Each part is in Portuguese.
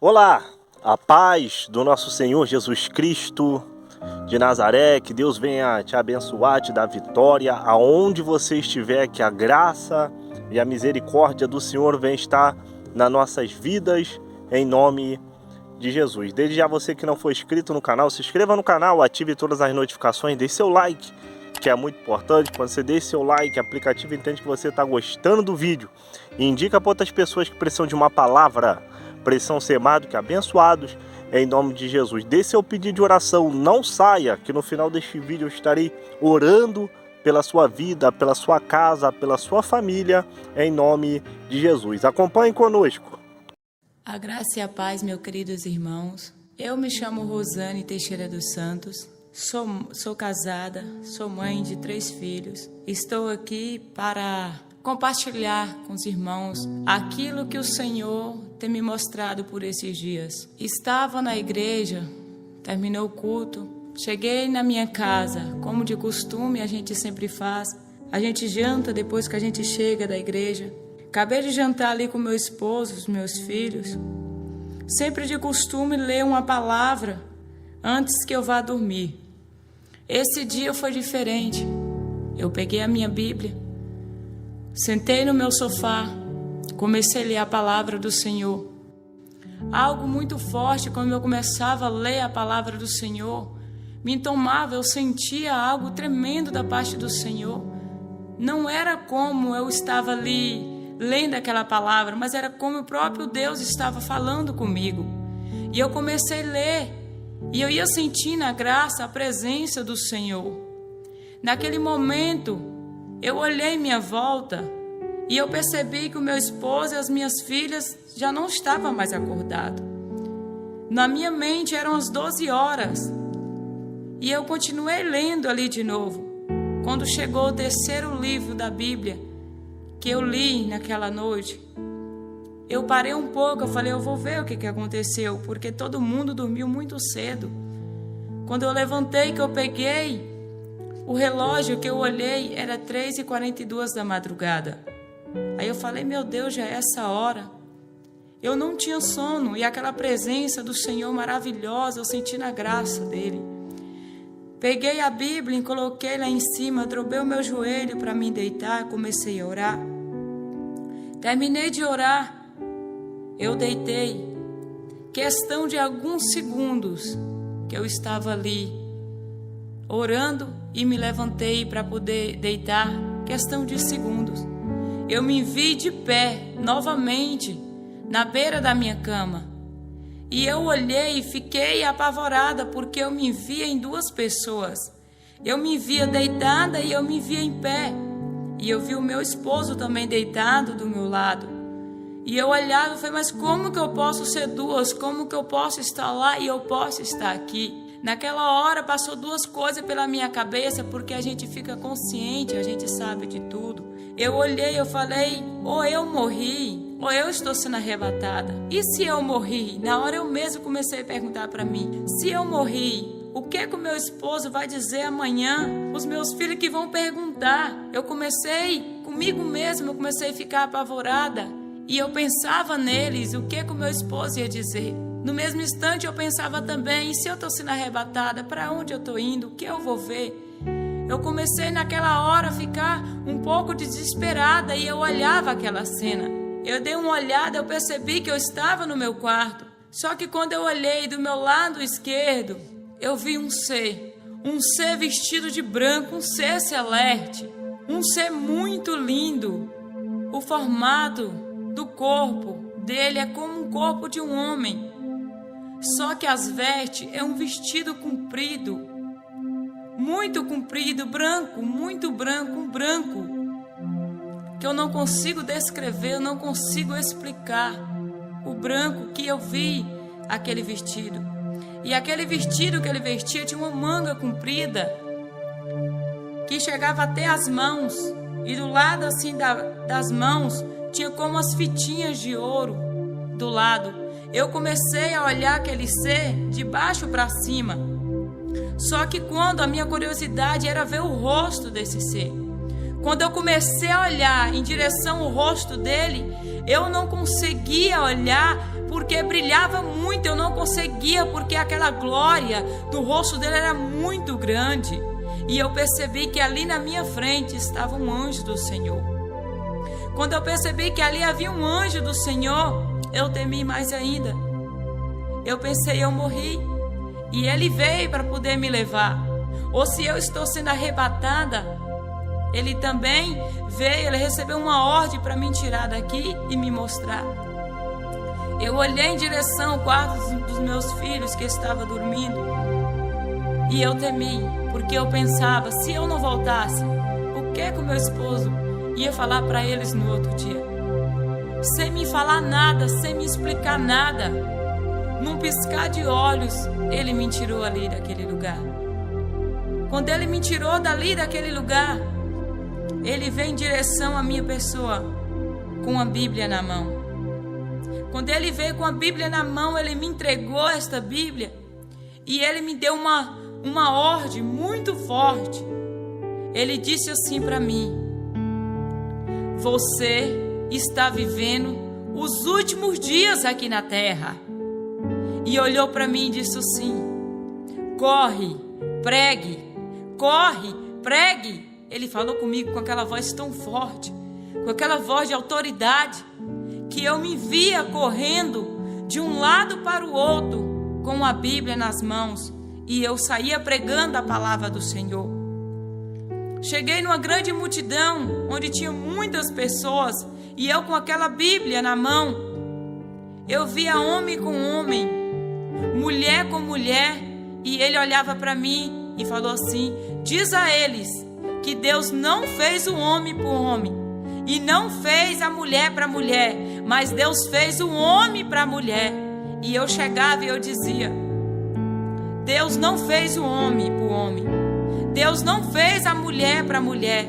Olá, a paz do nosso Senhor Jesus Cristo de Nazaré, que Deus venha te abençoar, te dar vitória, aonde você estiver, que a graça e a misericórdia do Senhor venha estar nas nossas vidas, em nome de Jesus. Desde já, você que não for inscrito no canal, se inscreva no canal, ative todas as notificações, deixe seu like, que é muito importante. Quando você deixa seu like, o aplicativo entende que você está gostando do vídeo e indica para outras pessoas que precisam de uma palavra, precisam ser mais do que abençoados, em nome de Jesus. Dê seu pedido de oração, não saia, que no final deste vídeo eu estarei orando pela sua vida, pela sua casa, pela sua família, em nome de Jesus. Acompanhe conosco. A graça e a paz, meus queridos irmãos. Eu me chamo Rosane Teixeira dos Santos, sou casada, sou mãe de 3 filhos. Estou aqui para compartilhar com os irmãos aquilo que o Senhor tem me mostrado por esses dias. Estava na igreja, terminou o culto, cheguei na minha casa, como de costume a gente sempre faz. A gente janta depois que a gente chega da igreja. Acabei de jantar ali com meu esposo, os meus filhos. Sempre de costume ler uma palavra antes que eu vá dormir. Esse dia foi diferente. Eu peguei a minha Bíblia, sentei no meu sofá, comecei a ler a palavra do Senhor. Algo muito forte, quando eu começava a ler a palavra do Senhor, me tomava, eu sentia algo tremendo da parte do Senhor. Não era como eu estava ali lendo aquela palavra, mas era como o próprio Deus estava falando comigo. E eu comecei a ler, e eu ia sentindo a graça, a presença do Senhor. Naquele momento, eu olhei em minha volta e eu percebi que o meu esposo e as minhas filhas já não estavam mais acordados. Na minha mente eram as 12 horas. E eu continuei lendo ali de novo. Quando chegou o 3º livro da Bíblia, que eu li naquela noite, eu parei um pouco, eu falei, eu vou ver o que aconteceu, porque todo mundo dormiu muito cedo. Quando eu levantei, que eu peguei o relógio, que eu olhei, era 3h42 da madrugada. Aí eu falei, meu Deus, já é essa hora. Eu não tinha sono, e aquela presença do Senhor maravilhosa, eu senti na graça dele. Peguei a Bíblia e coloquei lá em cima, dobrei o meu joelho para me deitar, comecei a orar. Terminei de orar, eu deitei. Questão de alguns segundos que eu estava ali orando e me levantei para poder deitar, questão de segundos. Eu me vi de pé novamente na beira da minha cama. E eu olhei e fiquei apavorada, porque eu me via em 2 pessoas. Eu me via deitada e eu me via em pé. E eu vi o meu esposo também deitado do meu lado. E eu olhava e falei, mas como que eu posso ser 2? Como que eu posso estar lá e eu posso estar aqui? Naquela hora passou 2 coisas pela minha cabeça, porque a gente fica consciente, a gente sabe de tudo. Eu olhei, eu falei, ou eu morri, ou eu estou sendo arrebatada. E se eu morri? Na hora eu mesmo comecei a perguntar para mim, se eu morri, o que o meu esposo vai dizer amanhã? Os meus filhos que vão perguntar. Eu comecei, comigo mesmo, eu comecei a ficar apavorada. E eu pensava neles, o que o meu esposo ia dizer? No mesmo instante eu pensava também, e se eu estou sendo arrebatada, para onde eu estou indo? O que eu vou ver? Eu comecei naquela hora a ficar um pouco desesperada e eu olhava aquela cena. Eu dei uma olhada, eu percebi que eu estava no meu quarto. Só que quando eu olhei do meu lado esquerdo, eu vi um ser vestido de branco, um ser celeste, um ser muito lindo. O formato do corpo dele é como um corpo de um homem. Só que as vestes é um vestido comprido, muito comprido, branco, muito branco, um branco, que eu não consigo descrever, eu não consigo explicar o branco que eu vi aquele vestido. E aquele vestido que ele vestia tinha uma manga comprida, que chegava até as mãos, e do lado assim das mãos tinha como as fitinhas de ouro do lado. Eu comecei a olhar aquele ser de baixo para cima. Só que quando a minha curiosidade era ver o rosto desse ser, quando eu comecei a olhar em direção ao rosto dele, eu não conseguia olhar porque brilhava muito, eu não conseguia, porque aquela glória do rosto dele era muito grande. E eu percebi que ali na minha frente estava um anjo do Senhor. Quando eu percebi que ali havia um anjo do Senhor, eu temi mais ainda. Eu pensei, eu morri. E ele veio para poder me levar. Ou se eu estou sendo arrebatada, ele também veio, ele recebeu uma ordem para me tirar daqui e me mostrar. Eu olhei em direção ao quarto dos meus filhos que estava dormindo. E eu temi, porque eu pensava, se eu não voltasse, o que o meu esposo ia falar para eles no outro dia? Sem me falar nada, sem me explicar nada. Num piscar de olhos, ele me tirou ali daquele lugar. Quando ele me tirou dali daquele lugar, ele veio em direção à minha pessoa com a Bíblia na mão. Quando ele veio com a Bíblia na mão, ele me entregou esta Bíblia e ele me deu uma ordem muito forte. Ele disse assim para mim: você está vivendo os últimos dias aqui na terra. E olhou para mim e disse assim: corre, pregue, corre, pregue. Ele falou comigo com aquela voz tão forte, com aquela voz de autoridade, que eu me via correndo de um lado para o outro com a Bíblia nas mãos, e eu saía pregando a palavra do Senhor. Cheguei numa grande multidão onde tinha muitas pessoas, e eu com aquela Bíblia na mão, eu via homem com homem, mulher com mulher, e ele olhava para mim e falou assim: diz a eles que Deus não fez o homem para o homem e não fez a mulher para a mulher, mas Deus fez o homem para a mulher. E eu chegava e eu dizia: Deus não fez o homem para o homem, Deus não fez a mulher para a mulher,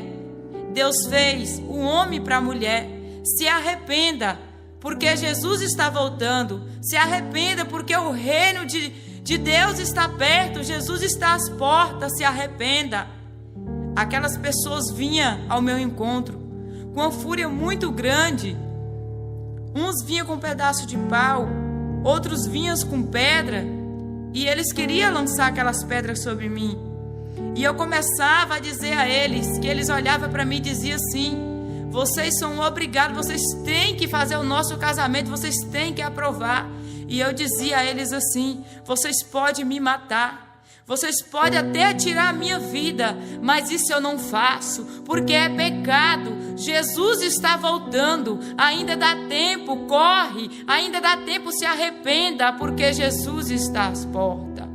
Deus fez o homem para a mulher. Se arrependa, porque Jesus está voltando. Se arrependa, porque o reino de Deus está perto, Jesus está às portas. Se arrependa. Aquelas pessoas vinham ao meu encontro com uma fúria muito grande. Uns vinham com um pedaço de pau, outros vinham com pedra, e eles queriam lançar aquelas pedras sobre mim. E eu começava a dizer a eles, que eles olhavam para mim e diziam assim: vocês são obrigados, vocês têm que fazer o nosso casamento, vocês têm que aprovar. E eu dizia a eles assim: vocês podem me matar, vocês podem até tirar a minha vida, mas isso eu não faço, porque é pecado. Jesus está voltando, ainda dá tempo, corre, ainda dá tempo, se arrependa, porque Jesus está às portas.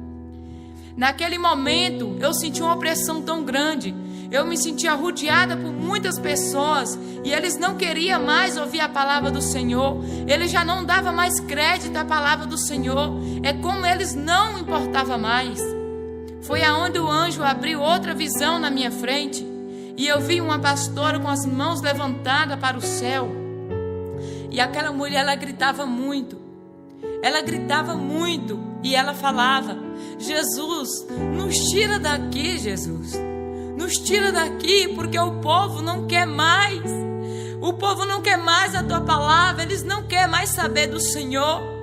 Naquele momento eu senti uma opressão tão grande, eu me sentia rodeada por muitas pessoas, e eles não queriam mais ouvir a palavra do Senhor, eles já não davam mais crédito à palavra do Senhor, é como eles não importavam mais. Foi aonde o anjo abriu outra visão na minha frente, e eu vi uma pastora com as mãos levantadas para o céu, e aquela mulher, ela gritava muito, e ela falava: Jesus, nos tira daqui, Jesus, nos tira daqui, porque o povo não quer mais, o povo não quer mais a tua palavra, eles não querem mais saber do Senhor,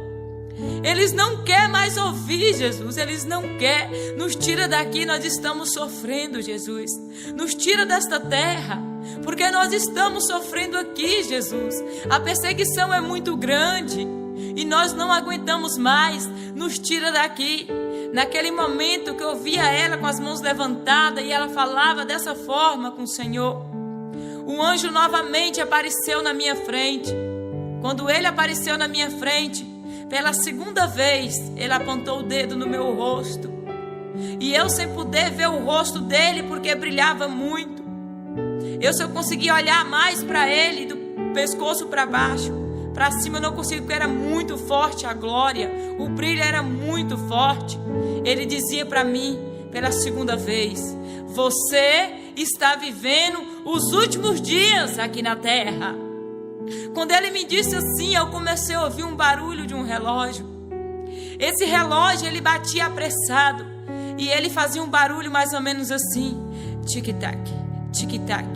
eles não querem mais ouvir, Jesus, eles não querem. Nos tira daqui, nós estamos sofrendo, Jesus, nos tira desta terra, porque nós estamos sofrendo aqui, Jesus, a perseguição é muito grande e nós não aguentamos mais, nos tira daqui. Naquele momento que eu via ela com as mãos levantadas e ela falava dessa forma com o Senhor, o anjo novamente apareceu na minha frente. Quando ele apareceu na minha frente, pela segunda vez, ele apontou o dedo no meu rosto, e eu, sem poder ver o rosto dele, porque brilhava muito, eu só conseguia olhar mais para ele, do pescoço para baixo. Para cima eu não consigo, porque era muito forte a glória, o brilho era muito forte. Ele dizia para mim pela segunda vez: você está vivendo os últimos dias aqui na terra. Quando ele me disse assim, eu comecei a ouvir um barulho de um relógio. Esse relógio, ele batia apressado, e ele fazia um barulho mais ou menos assim: tic-tac, tic-tac,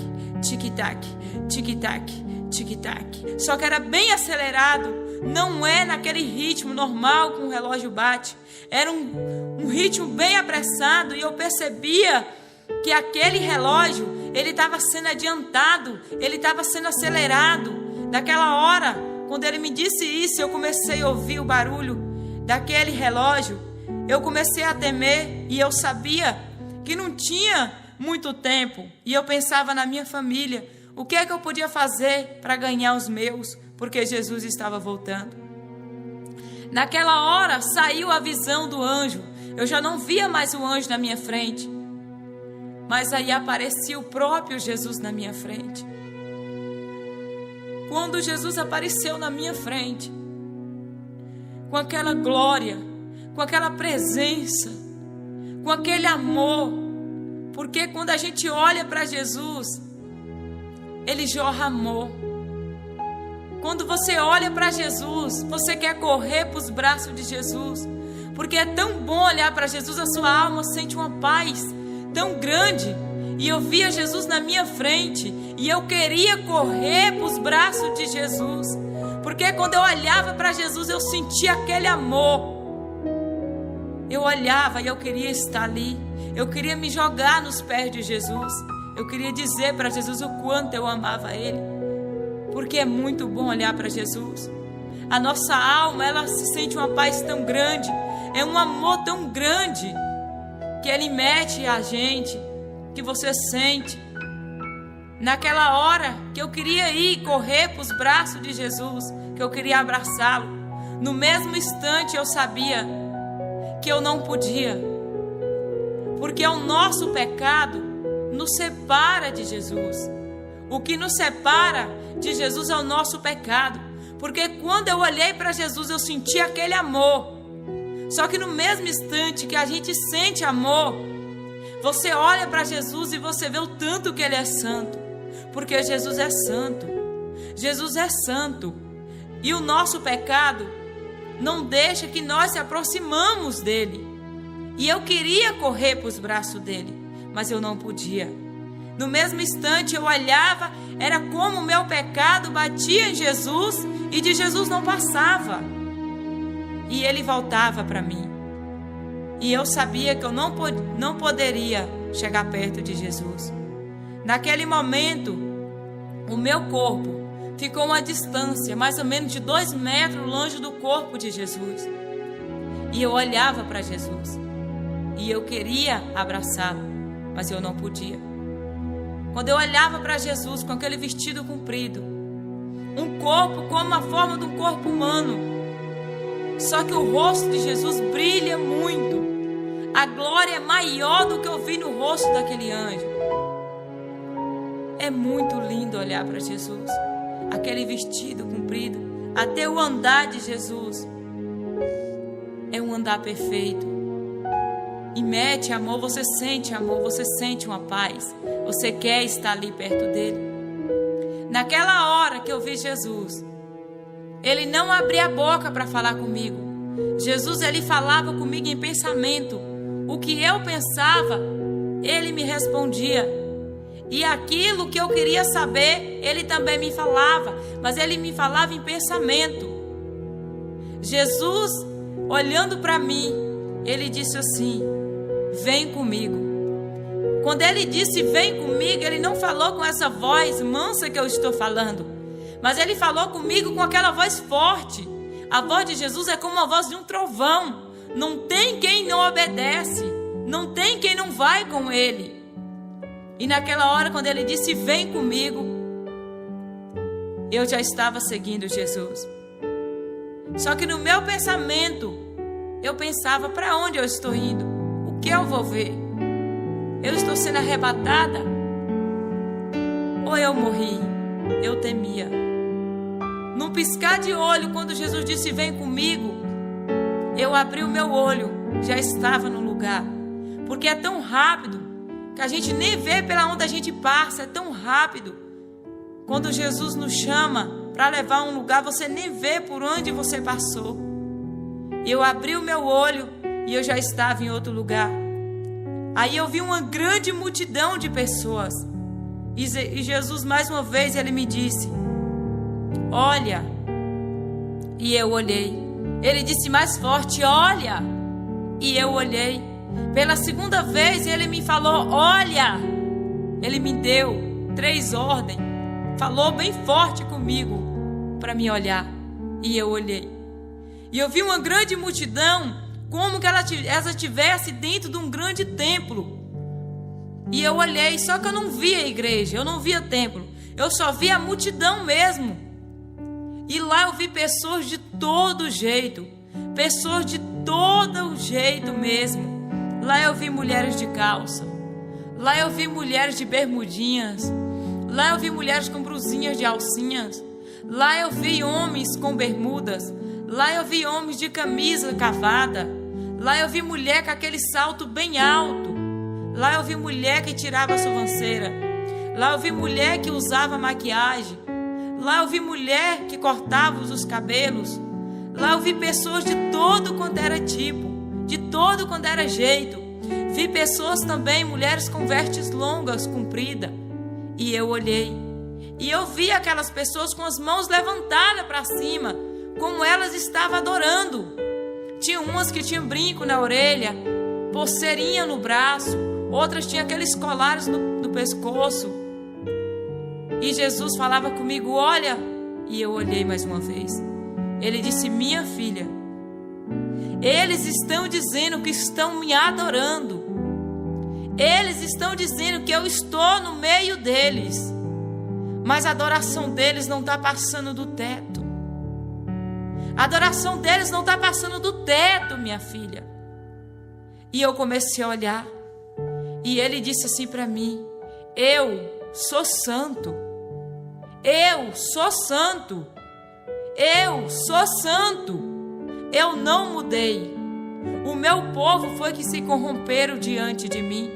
tic-tac, tic-tac, tic-tac. Só que era bem acelerado, não é naquele ritmo normal que um relógio bate. Era um ritmo bem apressado, e eu percebia que aquele relógio, ele estava sendo adiantado, ele estava sendo acelerado. Naquela hora, quando ele me disse isso, eu comecei a ouvir o barulho daquele relógio. Eu comecei a temer, e eu sabia que não tinha muito tempo. E eu pensava na minha família, o que é que eu podia fazer para ganhar os meus, porque Jesus estava voltando. Naquela hora saiu a visão do anjo. Eu já não via mais o anjo na minha frente, mas aí aparecia o próprio Jesus na minha frente. Quando Jesus apareceu na minha frente, com aquela glória, com aquela presença, com aquele amor, porque quando a gente olha para Jesus, Ele jorra amor. Quando você olha para Jesus, você quer correr para os braços de Jesus, porque é tão bom olhar para Jesus, a sua alma sente uma paz tão grande. E eu via Jesus na minha frente, e eu queria correr para os braços de Jesus, porque quando eu olhava para Jesus, eu sentia aquele amor. Eu olhava e eu queria estar ali, eu queria me jogar nos pés de Jesus, eu queria dizer para Jesus o quanto eu amava Ele, porque é muito bom olhar para Jesus. A nossa alma, ela se sente uma paz tão grande, é um amor tão grande, que Ele mete a gente, que você sente. Naquela hora que eu queria ir correr para os braços de Jesus, que eu queria abraçá-lo, no mesmo instante eu sabia que eu não podia, porque o nosso pecado nos separa de Jesus. O que nos separa de Jesus é o nosso pecado, porque quando eu olhei para Jesus, eu senti aquele amor. Só que no mesmo instante que a gente sente amor, você olha para Jesus e você vê o tanto que Ele é santo, porque Jesus é santo. Jesus é santo, e o nosso pecado não deixa que nós se aproximamos dele. E eu queria correr para os braços dele, mas eu não podia. No mesmo instante eu olhava, era como o meu pecado batia em Jesus, e de Jesus não passava, e ele voltava para mim. E eu sabia que eu não poderia chegar perto de Jesus. Naquele momento, o meu corpo ficou uma distância mais ou menos de 2 metros longe do corpo de Jesus. E eu olhava para Jesus, e eu queria abraçá-lo, mas eu não podia. Quando eu olhava para Jesus com aquele vestido comprido, um corpo como a forma de um corpo humano, só que o rosto de Jesus brilha muito. A glória é maior do que eu vi no rosto daquele anjo. É muito lindo olhar para Jesus, aquele vestido comprido, até o andar de Jesus é um andar perfeito. E mete amor, você sente uma paz, você quer estar ali perto dele. Naquela hora que eu vi Jesus, ele não abria a boca para falar comigo. Jesus, ele falava comigo em pensamento. O que eu pensava, ele me respondia. E aquilo que eu queria saber, ele também me falava, mas ele me falava em pensamento. Jesus, olhando para mim, ele disse assim: vem comigo. Quando ele disse vem comigo, ele não falou com essa voz mansa que eu estou falando, mas ele falou comigo com aquela voz forte. A voz de Jesus é como a voz de um trovão. Não tem quem não obedece, não tem quem não vai com ele. E naquela hora, quando ele disse vem comigo, eu já estava seguindo Jesus. Só que no meu pensamento, eu pensava: para onde eu estou indo? O que eu vou ver? Eu estou sendo arrebatada? Ou eu morri? Eu temia. Num piscar de olho, quando Jesus disse vem comigo, eu abri o meu olho, já estava no lugar. Porque é tão rápido que a gente nem vê pela onde a gente passa. É tão rápido. Quando Jesus nos chama para levar a um lugar, você nem vê por onde você passou. Eu abri o meu olho e eu já estava em outro lugar. Aí eu vi uma grande multidão de pessoas. E Jesus, mais uma vez, ele me disse: olha, E eu olhei. Ele disse mais forte: olha. E eu olhei. Pela segunda vez ele me falou: olha. Ele me deu 3 ordens. Falou bem forte comigo para me olhar. E eu olhei. E eu vi uma grande multidão, como que ela estivesse dentro de um grande templo. E eu olhei, só que eu não via a igreja, eu não via templo. Eu só via a multidão mesmo. E lá eu vi pessoas de todo jeito. Pessoas de todo jeito mesmo. Lá eu vi mulheres de calça. Lá eu vi mulheres de bermudinhas. Lá eu vi mulheres com brusinhas de alcinhas. Lá eu vi homens com bermudas. Lá eu vi homens de camisa cavada. Lá eu vi mulher com aquele salto bem alto. Lá eu vi mulher que tirava a sobrancelha. Lá eu vi mulher que usava maquiagem. Lá eu vi mulher que cortava os cabelos. Lá eu vi pessoas de todo quanto era tipo, de todo quanto era jeito. Vi pessoas também, mulheres com vestes longas, compridas. E eu olhei. E eu vi aquelas pessoas com as mãos levantadas para cima, como elas estavam adorando. Tinha umas que tinham brinco na orelha, pulseirinha no braço. Outras tinham aqueles colares no pescoço. E Jesus falava comigo: olha. E eu olhei mais uma vez. Ele disse: minha filha, eles estão dizendo que estão me adorando. Eles estão dizendo que eu estou no meio deles. Mas a adoração deles não está passando do teto. A adoração deles não está passando do teto, minha filha. E eu comecei a olhar. E ele disse assim para mim: eu sou santo. Eu sou santo. Eu sou santo. Eu não mudei. O meu povo foi que se corromperam diante de mim.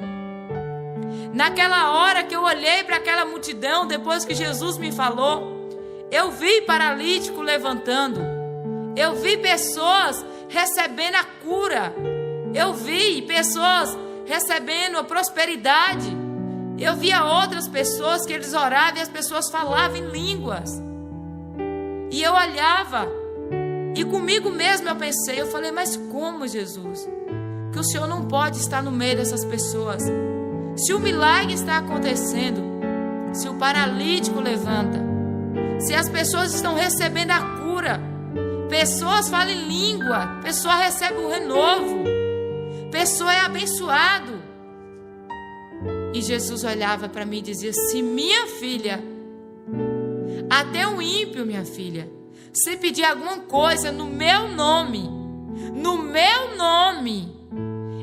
Naquela hora que eu olhei para aquela multidão, depois que Jesus me falou, eu vi paralítico levantando. Eu vi pessoas recebendo a cura. Eu vi pessoas recebendo a prosperidade. Eu via outras pessoas que eles oravam e as pessoas falavam em línguas. E eu olhava, e comigo mesmo eu pensei, eu falei: mas como, Jesus? Que o Senhor não pode estar no meio dessas pessoas. Se o milagre está acontecendo, se o paralítico levanta, se as pessoas estão recebendo a cura, pessoas falam em língua, pessoa recebe o renovo, pessoa é abençoado. E Jesus olhava para mim e dizia assim: minha filha, até o ímpio, minha filha, se pedir alguma coisa no meu nome,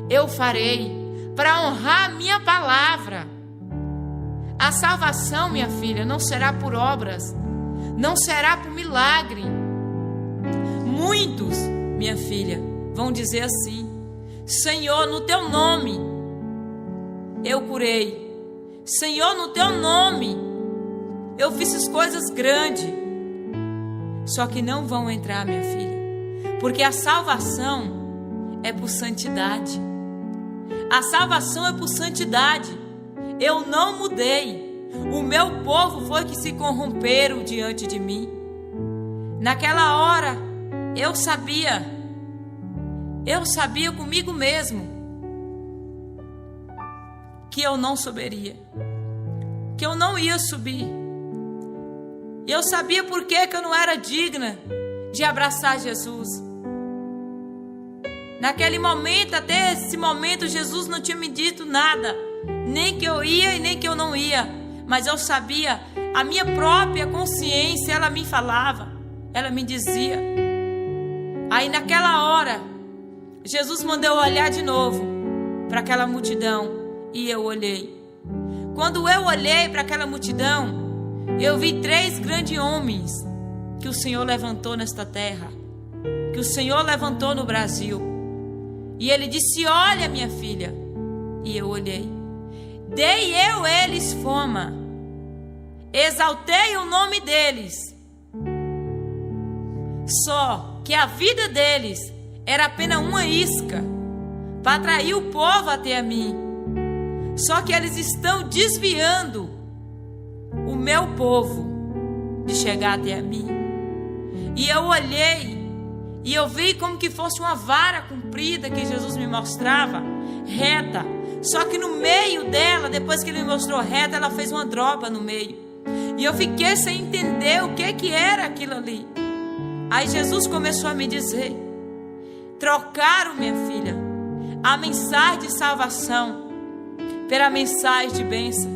eu farei, para honrar a minha palavra. A salvação, minha filha, não será por obras, não será por milagre. Muitos, minha filha, vão dizer assim: Senhor, no teu nome eu curei. Senhor, no teu nome eu fiz as coisas grandes. Só que não vão entrar, minha filha, porque a salvação é por santidade. A salvação é por santidade. Eu não mudei. O meu povo foi que se corromperam diante de mim. Naquela hora eu sabia comigo mesmo que eu não subiria, que eu não ia subir. Eu sabia por que eu não era digna de abraçar Jesus. Naquele momento, até esse momento, Jesus não tinha me dito nada, nem que eu ia e nem que eu não ia, mas eu sabia, a minha própria consciência, ela me falava, ela me dizia. Aí naquela hora, Jesus mandou eu olhar de novo para aquela multidão, e eu olhei. Quando eu olhei para aquela multidão, eu vi 3 grandes homens que o Senhor levantou nesta terra, que o Senhor levantou no Brasil. E ele disse: olha, minha filha. E eu olhei. Dei eu eles fama, exaltei o nome deles. Só que a vida deles era apenas uma isca para atrair o povo até a mim. Só que eles estão desviando o meu povo de chegar até a mim. E eu olhei e eu vi como que fosse uma vara comprida que Jesus me mostrava, reta. Só que no meio dela, depois que ele me mostrou reta, ela fez uma droga no meio. E eu fiquei sem entender o que era aquilo ali. Aí Jesus começou a me dizer: trocaram, minha filha, a mensagem de salvação pela mensagem de bênção,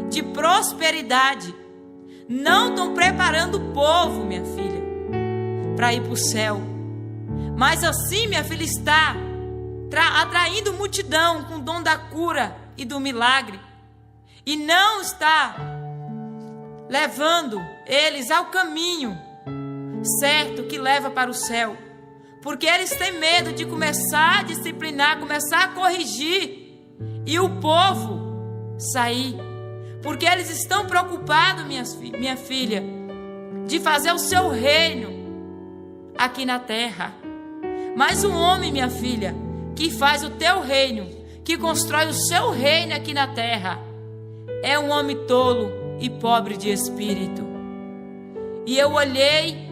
de prosperidade. Não estão preparando o povo, minha filha, para ir para o céu. Mas assim, minha filha, está atraindo multidão com o dom da cura e do milagre. E não está levando eles ao caminho certo que leva para o céu. Porque eles têm medo de começar a disciplinar, começar a corrigir e o povo sair. Porque eles estão preocupados, minha filha, de fazer o seu reino aqui na terra. Mas o homem, minha filha, que faz o teu reino, que constrói o seu reino aqui na terra, é um homem tolo e pobre de espírito. E eu olhei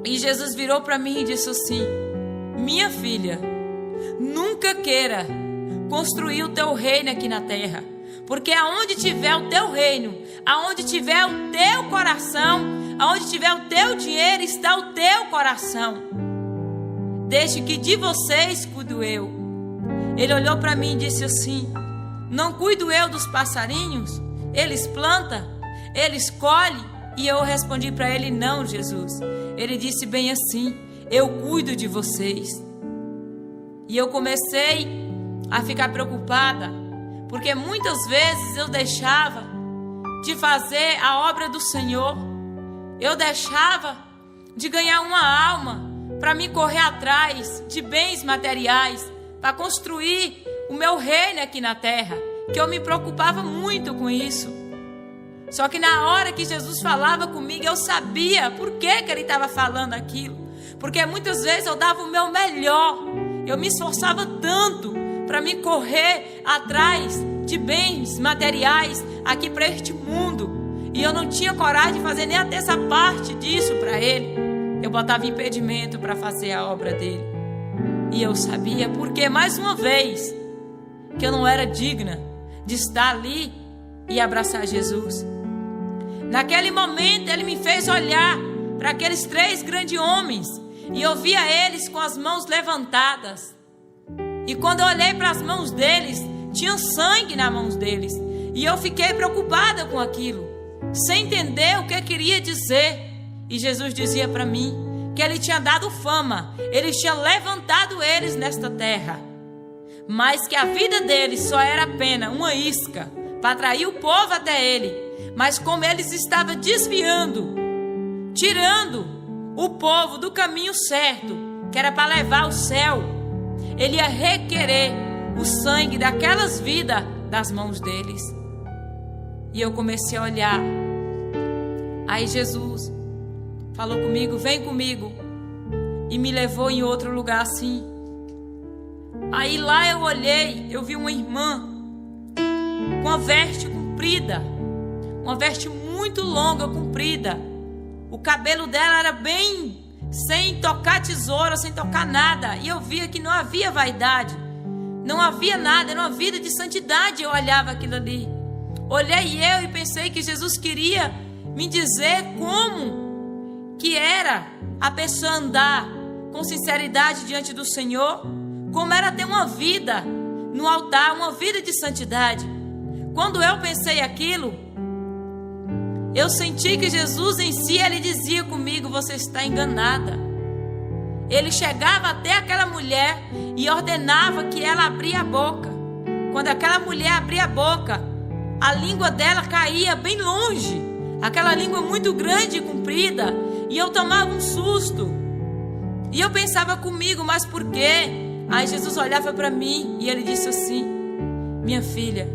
e Jesus virou para mim e disse assim: minha filha, nunca queira construir o teu reino aqui na terra, porque aonde tiver o teu reino, aonde tiver o teu coração, aonde tiver o teu dinheiro, está o teu coração. Deixe que de vocês cuido eu. Ele olhou para mim e disse assim: não cuido eu dos passarinhos? Eles plantam, eles colhem. E eu respondi para ele: não, Jesus. Ele disse bem assim: eu cuido de vocês. E eu comecei a ficar preocupada, porque muitas vezes eu deixava de fazer a obra do Senhor. Eu deixava de ganhar uma alma para me correr atrás de bens materiais, para construir o meu reino aqui na terra, que eu me preocupava muito com isso. Só que na hora que Jesus falava comigo, eu sabia por que ele estava falando aquilo. Porque muitas vezes eu dava o meu melhor, eu me esforçava tanto para me correr atrás de bens materiais aqui para este mundo, e eu não tinha coragem de fazer nem até essa parte disso para ele. Eu botava impedimento para fazer a obra dele. E eu sabia, porque mais uma vez, que eu não era digna de estar ali e abraçar Jesus. Naquele momento ele me fez olhar para aqueles 3 grandes homens, e eu via eles com as mãos levantadas. E quando eu olhei para as mãos deles, tinha sangue nas mãos deles. E eu fiquei preocupada com aquilo, sem entender o que queria dizer. E Jesus dizia para mim que ele tinha dado fama, ele tinha levantado eles nesta terra, mas que a vida deles só era apenas uma isca para atrair o povo até ele. Mas como eles estavam desviando, tirando o povo do caminho certo, que era para levar ao céu, ele ia requerer o sangue daquelas vidas das mãos deles. E eu comecei a olhar. Aí Jesus falou comigo: vem comigo. E me levou em outro lugar assim. Aí lá eu olhei, eu vi uma irmã com uma veste comprida, uma veste muito longa, comprida. O cabelo dela era bem, sem tocar tesoura, sem tocar nada. E eu via que não havia vaidade, não havia nada, era uma vida de santidade. Eu olhava aquilo ali, olhei eu e pensei que Jesus queria me dizer como que era a pessoa andar com sinceridade diante do Senhor, como era ter uma vida no altar, uma vida de santidade. Quando eu pensei aquilo, eu senti que Jesus em si, ele dizia comigo: você está enganada. Ele chegava até aquela mulher e ordenava que ela abria a boca. Quando aquela mulher abria a boca, a língua dela caía bem longe, aquela língua muito grande e comprida, e eu tomava um susto. E eu pensava comigo: mas por quê? Aí Jesus olhava para mim e ele disse assim: minha filha,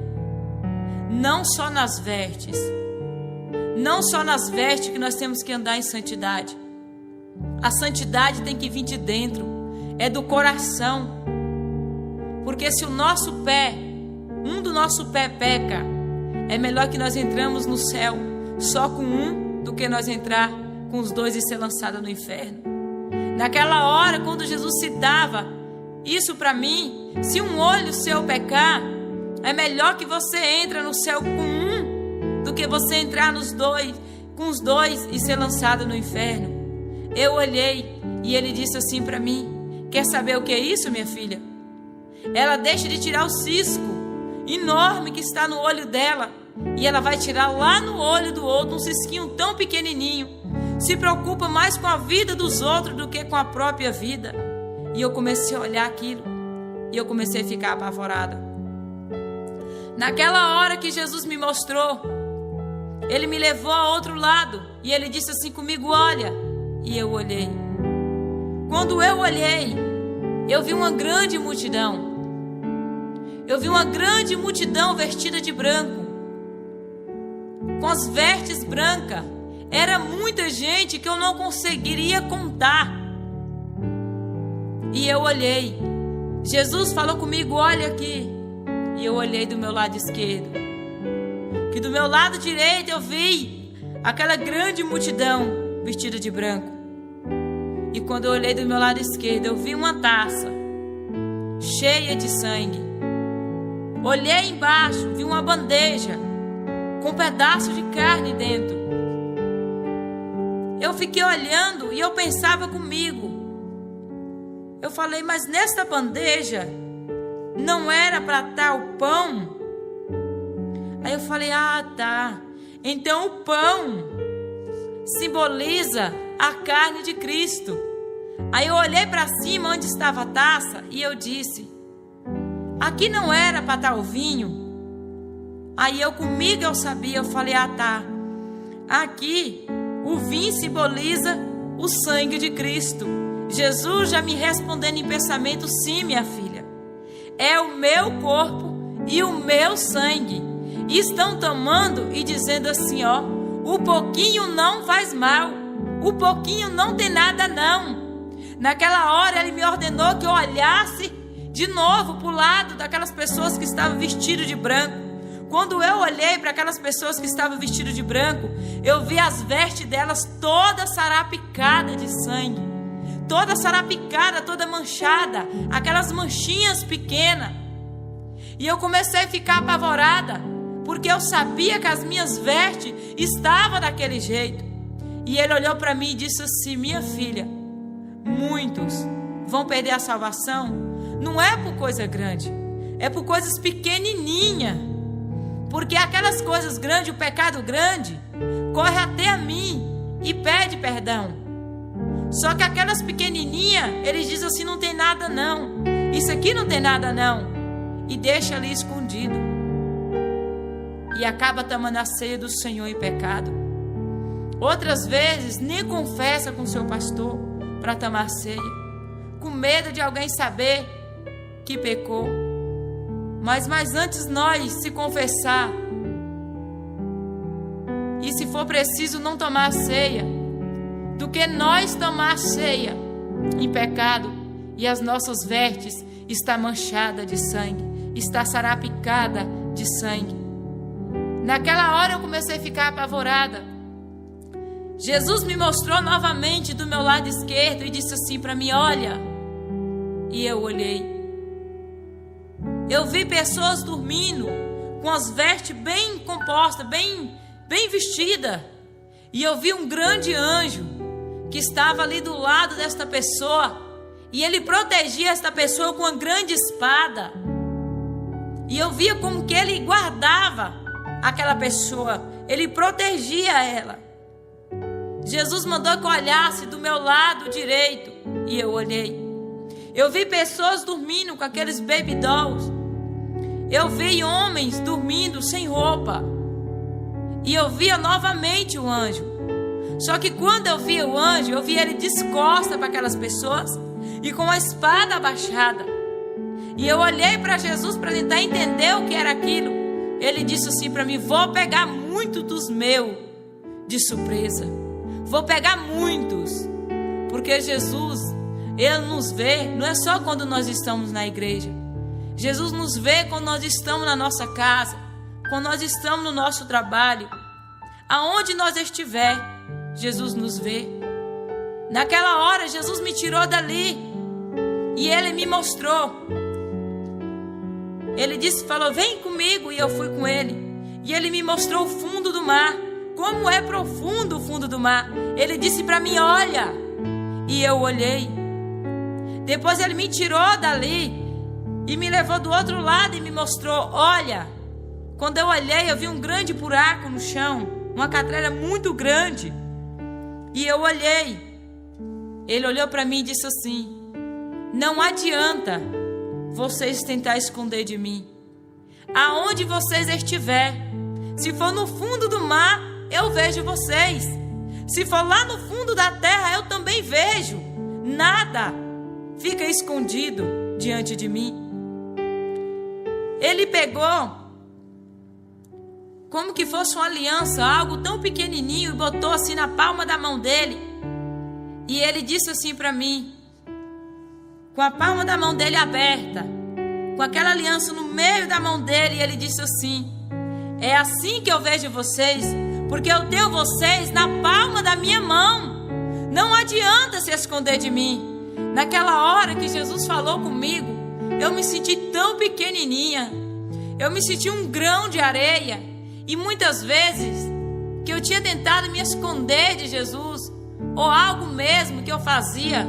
não só nas vestes que nós temos que andar em santidade. A santidade tem que vir de dentro, é do coração. Porque se o nosso pé, um do nosso pé peca, é melhor que nós entramos no céu só com um do que nós entrar com os 2 e ser lançada no inferno. Naquela hora, quando Jesus citava isso para mim, se um olho seu pecar, é melhor que você entre no céu com um do que você entrar com os 2 e ser lançado no inferno. Eu olhei e ele disse assim para mim: quer saber o que é isso, minha filha? Ela deixa de tirar o cisco enorme que está no olho dela e ela vai tirar lá no olho do outro um cisquinho tão pequenininho. Se preocupa mais com a vida dos outros do que com a própria vida. E eu comecei a olhar aquilo e eu comecei a ficar apavorada. Naquela hora que Jesus me mostrou, ele me levou a outro lado e ele disse assim comigo: olha. E eu olhei. Quando eu olhei, eu vi uma grande multidão. Eu vi uma grande multidão vestida de branco, com as vestes brancas. Era muita gente que eu não conseguiria contar. E eu olhei. Jesus falou comigo: olha aqui. E eu olhei do meu lado esquerdo. Que do meu lado direito eu vi aquela grande multidão vestida de branco. E quando eu olhei do meu lado esquerdo, eu vi uma taça cheia de sangue. Olhei embaixo, vi uma bandeja com um pedaço de carne dentro. Eu fiquei olhando e eu pensava comigo. Eu falei: mas nesta bandeja não era para estar o pão? Aí eu falei: ah, tá. Então o pão simboliza a carne de Cristo. Aí eu olhei para cima onde estava a taça e eu disse: aqui não era para estar o vinho? Aí comigo eu sabia, eu falei: ah, tá. Aqui o vinho simboliza o sangue de Cristo. Jesus já me respondendo em pensamento: sim, minha filha, é o meu corpo e o meu sangue. E estão tomando e dizendo assim: ó, o pouquinho não faz mal, o pouquinho não tem nada não. Naquela hora ele me ordenou que eu olhasse de novo para o lado daquelas pessoas que estavam vestidas de branco. Quando eu olhei para aquelas pessoas que estavam vestidas de branco, eu vi as vestes delas toda sarapicada de sangue, toda sarapicada, toda manchada, aquelas manchinhas pequenas. E eu comecei a ficar apavorada, porque eu sabia que as minhas vestes estavam daquele jeito. E ele olhou para mim e disse assim: minha filha, muitos vão perder a salvação, não é por coisa grande, é por coisas pequenininhas. Porque aquelas coisas grandes, o pecado grande, corre até a mim e pede perdão. Só que aquelas pequenininhas, eles dizem assim: não tem nada não, isso aqui não tem nada não, e deixa ali escondido. E acaba tomando a ceia do Senhor em pecado. Outras vezes nem confessa com seu pastor para tomar ceia, com medo de alguém saber que pecou. Mas antes nós se confessar, e se for preciso não tomar a ceia, do que nós tomar a ceia em pecado e as nossas vestes está manchada de sangue, está sarapicada de sangue. Naquela hora eu comecei a ficar apavorada. Jesus me mostrou novamente do meu lado esquerdo e disse assim para mim: olha. E eu olhei. Eu vi pessoas dormindo com as vestes bem compostas, bem vestidas. E eu vi um grande anjo que estava ali do lado desta pessoa. E ele protegia esta pessoa com uma grande espada. E eu via como que ele guardava aquela pessoa. Ele protegia ela. Jesus mandou que eu olhasse do meu lado direito. E eu olhei. Eu vi pessoas dormindo com aqueles baby dolls. Eu vi homens dormindo sem roupa. E eu via novamente o anjo. Só que quando eu via o anjo, eu via ele descosta para aquelas pessoas e com a espada abaixada. E eu olhei para Jesus para tentar entender o que era aquilo. Ele disse assim para mim: vou pegar muito dos meus de surpresa. Vou pegar muitos. Porque Jesus, ele nos vê, não é só quando nós estamos na igreja. Jesus nos vê quando nós estamos na nossa casa, quando nós estamos no nosso trabalho, aonde nós estiver. Jesus nos vê. Naquela hora, Jesus me tirou dali e Ele me mostrou. Ele disse, falou, vem comigo, e eu fui com Ele. E Ele me mostrou o fundo do mar, como é profundo o fundo do mar. Ele disse para mim, olha, e eu olhei. Depois Ele me tirou dali e me levou do outro lado e me mostrou, olha. Quando eu olhei, eu vi um grande buraco no chão, uma catrera muito grande. E eu olhei. Ele olhou para mim e disse assim, não adianta vocês tentar esconder de mim. Aonde vocês estiverem, se for no fundo do mar, eu vejo vocês. Se for lá no fundo da terra, eu também vejo. Nada fica escondido diante de mim. Ele pegou como que fosse uma aliança, algo tão pequenininho, e botou assim na palma da mão dele. E ele disse assim para mim, com a palma da mão dele aberta, com aquela aliança no meio da mão dele, ele disse assim, é assim que eu vejo vocês, porque eu tenho vocês na palma da minha mão. Não adianta se esconder de mim. Naquela hora que Jesus falou comigo, eu me senti tão pequenininha, eu me senti um grão de areia. E muitas vezes que eu tinha tentado me esconder de Jesus, ou algo mesmo que eu fazia,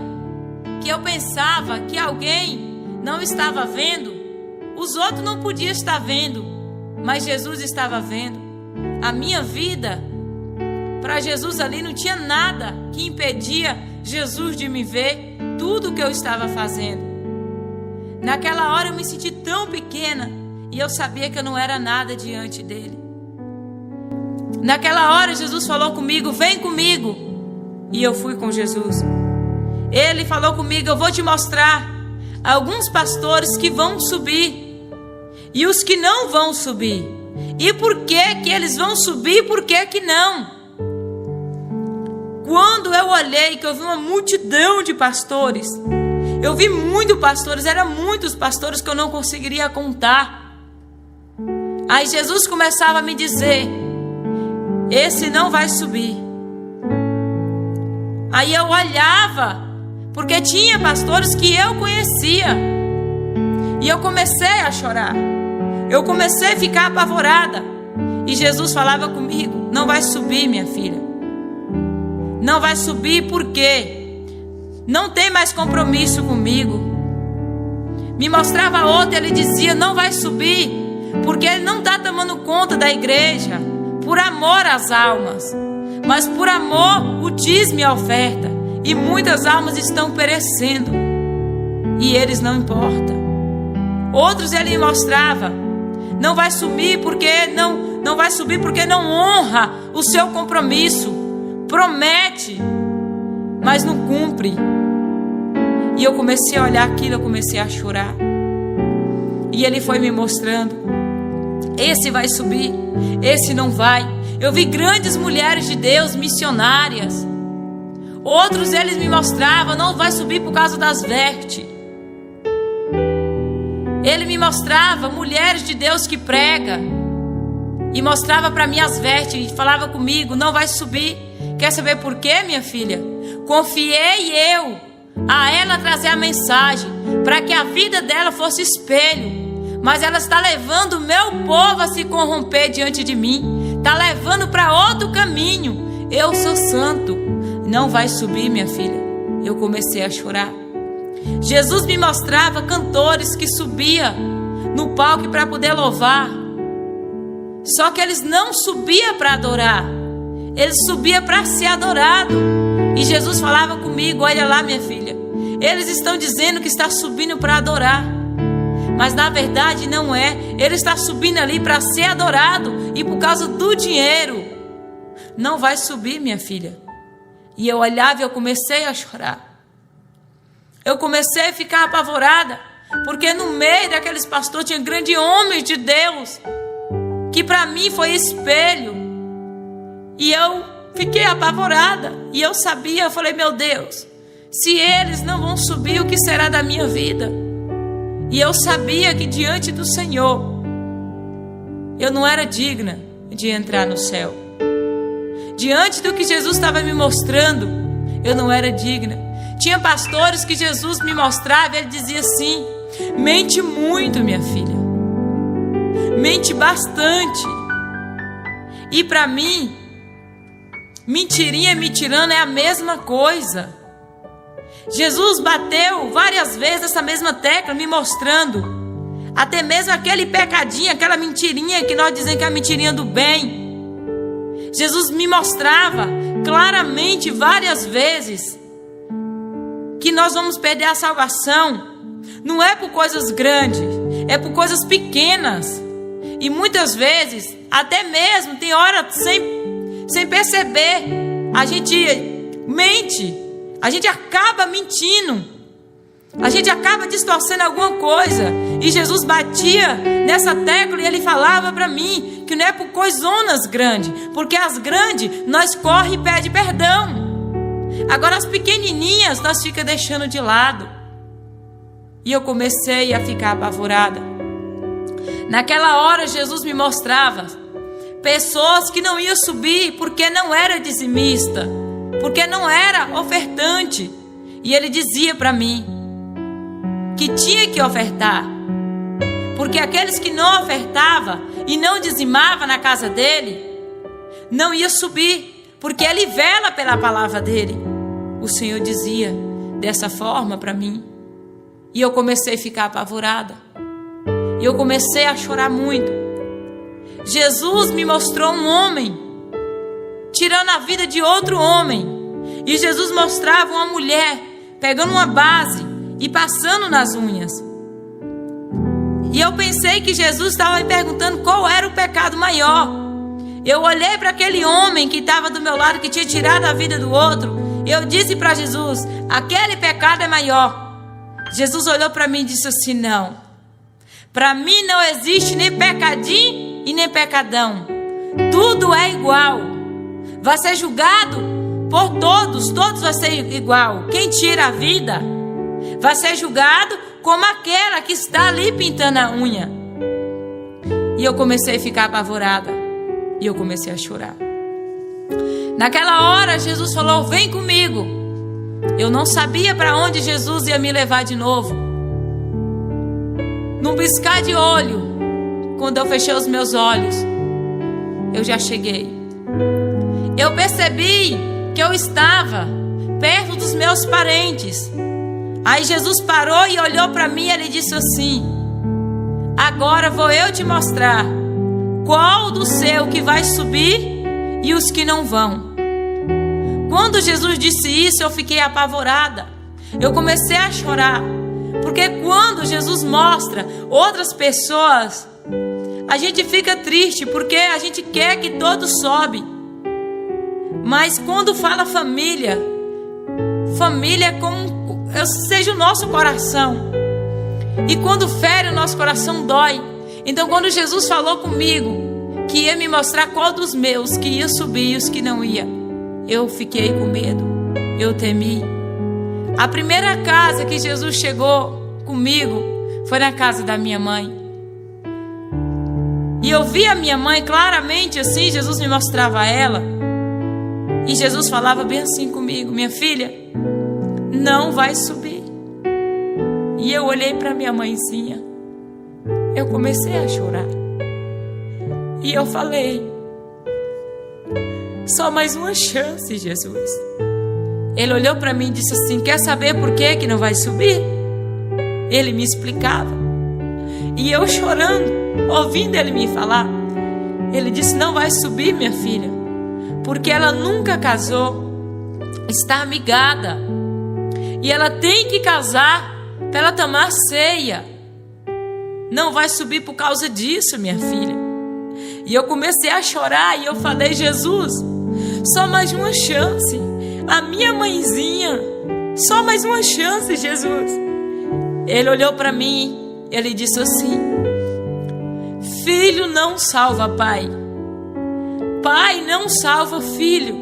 que eu pensava que alguém não estava vendo, os outros não podiam estar vendo, mas Jesus estava vendo. A minha vida, para Jesus ali não tinha nada que impedia Jesus de me ver tudo o que eu estava fazendo. Naquela hora eu me senti tão pequena e eu sabia que eu não era nada diante dele. Naquela hora Jesus falou comigo, vem comigo, e eu fui com Jesus. Ele falou comigo, eu vou te mostrar alguns pastores que vão subir e os que não vão subir. E por que que eles vão subir e por que que não? Quando eu olhei, que eu vi uma multidão de pastores, eu vi muitos pastores, eram muitos pastores que eu não conseguiria contar. Aí Jesus começava a me dizer, esse não vai subir. Aí eu olhava, porque tinha pastores que eu conhecia, e eu comecei a chorar, eu comecei a ficar apavorada, e Jesus falava comigo, não vai subir, minha filha, não vai subir porque não tem mais compromisso comigo. Me mostrava outra, ele dizia, não vai subir porque ele não está tomando conta da igreja por amor às almas, mas por amor o dízimo e a oferta, e muitas almas estão perecendo e eles não importam. Outros ele me mostrava, não vai subir porque não vai subir porque não honra o seu compromisso, promete, mas não cumpre. E eu comecei a olhar aquilo, eu comecei a chorar. E ele foi me mostrando, esse vai subir, esse não vai. Eu vi grandes mulheres de Deus, missionárias. Outros eles me mostravam, não vai subir por causa das vestes. Ele me mostrava mulheres de Deus que pregam, e mostrava para mim as vestes, e falava comigo, não vai subir. Quer saber por quê, minha filha? Confiei eu a ela trazer a mensagem, para que a vida dela fosse espelho, mas ela está levando o meu povo a se corromper diante de mim, está levando para outro caminho. Eu sou santo, não vai subir, minha filha. Eu comecei a chorar. Jesus me mostrava cantores que subiam no palco para poder louvar, só que eles não subiam para adorar, eles subiam para ser adorado. E Jesus falava comigo, olha lá, minha filha, eles estão dizendo que está subindo para adorar, mas na verdade não é. Ele está subindo ali para ser adorado, e por causa do dinheiro não vai subir, minha filha. E eu olhava e eu comecei a chorar. Eu comecei a ficar apavorada, porque no meio daqueles pastores tinha grandes homens de Deus, que para mim foi espelho. E eu fiquei apavorada, e eu sabia, eu falei, meu Deus, se eles não vão subir, o que será da minha vida? E eu sabia que diante do Senhor eu não era digna de entrar no céu. Diante do que Jesus estava me mostrando, eu não era digna. Tinha pastores que Jesus me mostrava e ele dizia assim: mente muito, minha filha. Mente bastante. E para mim, mentirinha e mentirando é a mesma coisa. Jesus bateu várias vezes essa mesma tecla, me mostrando até mesmo aquele pecadinho, aquela mentirinha que nós dizemos que é a mentirinha do bem. Jesus me mostrava claramente várias vezes que nós vamos perder a salvação. Não é por coisas grandes, é por coisas pequenas. E muitas vezes, até mesmo, tem hora sem perceber, a gente mente, a gente acaba mentindo, a gente acaba distorcendo alguma coisa. E Jesus batia nessa tecla e ele falava para mim que não é por coisonas grandes, porque as grandes nós corre e pede perdão. Agora as pequenininhas nós fica deixando de lado. E eu comecei a ficar apavorada. Naquela hora Jesus me mostrava pessoas que não iam subir porque não era dizimista, porque não era ofertante. E ele dizia para mim que tinha que ofertar, porque aqueles que não ofertavam e não dizimavam na casa dele não ia subir, porque ele vela pela palavra dele. O Senhor dizia dessa forma para mim. E eu comecei a ficar apavorada. E eu comecei a chorar muito. Jesus me mostrou um homem tirando a vida de outro homem. E Jesus mostrava uma mulher pegando uma base e passando nas unhas. E eu pensei que Jesus estava me perguntando qual era o pecado maior. Eu olhei para aquele homem que estava do meu lado, que tinha tirado a vida do outro. E eu disse para Jesus: aquele pecado é maior. Jesus olhou para mim e disse assim: não, para mim não existe nem pecadinho e nem pecadão. Tudo é igual. Vai ser julgado por todos. Todos vai ser igual. Quem tira a vida vai ser julgado como aquela que está ali pintando a unha. E eu comecei a ficar apavorada. E eu comecei a chorar. Naquela hora Jesus falou: vem comigo. Eu não sabia para onde Jesus ia me levar de novo. Num piscar de olho, quando eu fechei os meus olhos, eu já cheguei. Eu percebi que eu estava perto dos meus parentes. Aí Jesus parou e olhou para mim e ele disse assim: agora vou eu te mostrar qual do seu que vai subir e os que não vão. Quando Jesus disse isso, eu fiquei apavorada. Eu comecei a chorar. Porque quando Jesus mostra outras pessoas, a gente fica triste, porque a gente quer que todos sobem. Mas quando fala família, família é como seja o nosso coração. E quando fere o nosso coração, dói. Então quando Jesus falou comigo que ia me mostrar qual dos meus que ia subir e os que não ia, eu fiquei com medo, eu temi. A primeira casa que Jesus chegou comigo foi na casa da minha mãe. E eu vi a minha mãe claramente assim, Jesus me mostrava ela. E Jesus falava bem assim comigo: minha filha, não vai subir. E eu olhei para minha mãezinha, eu comecei a chorar. E eu falei: só mais uma chance, Jesus. Ele olhou para mim e disse assim: quer saber por que não vai subir? Ele me explicava. E eu chorando, ouvindo ele me falar, ele disse: não vai subir, minha filha, porque ela nunca casou, está amigada, e ela tem que casar para ela tomar ceia. Não vai subir por causa disso, minha filha. E eu comecei a chorar e eu falei: Jesus, só mais uma chance. A minha mãezinha, só mais uma chance, Jesus. Ele olhou para mim, ele disse assim: filho não salva pai, pai não salva filho.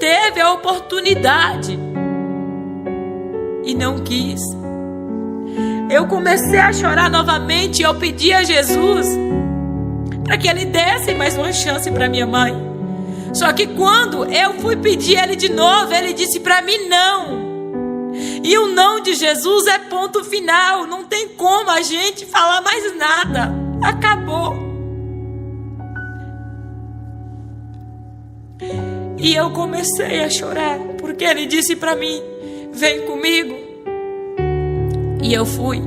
Teve a oportunidade e não quis. Eu comecei a chorar novamente e eu pedi a Jesus para que ele desse mais uma chance para minha mãe. Só que quando eu fui pedir ele de novo, ele disse para mim não. E o não de Jesus é ponto final. Não tem como a gente falar mais nada. Acabou. E eu comecei a chorar, porque ele disse para mim: vem comigo. E eu fui.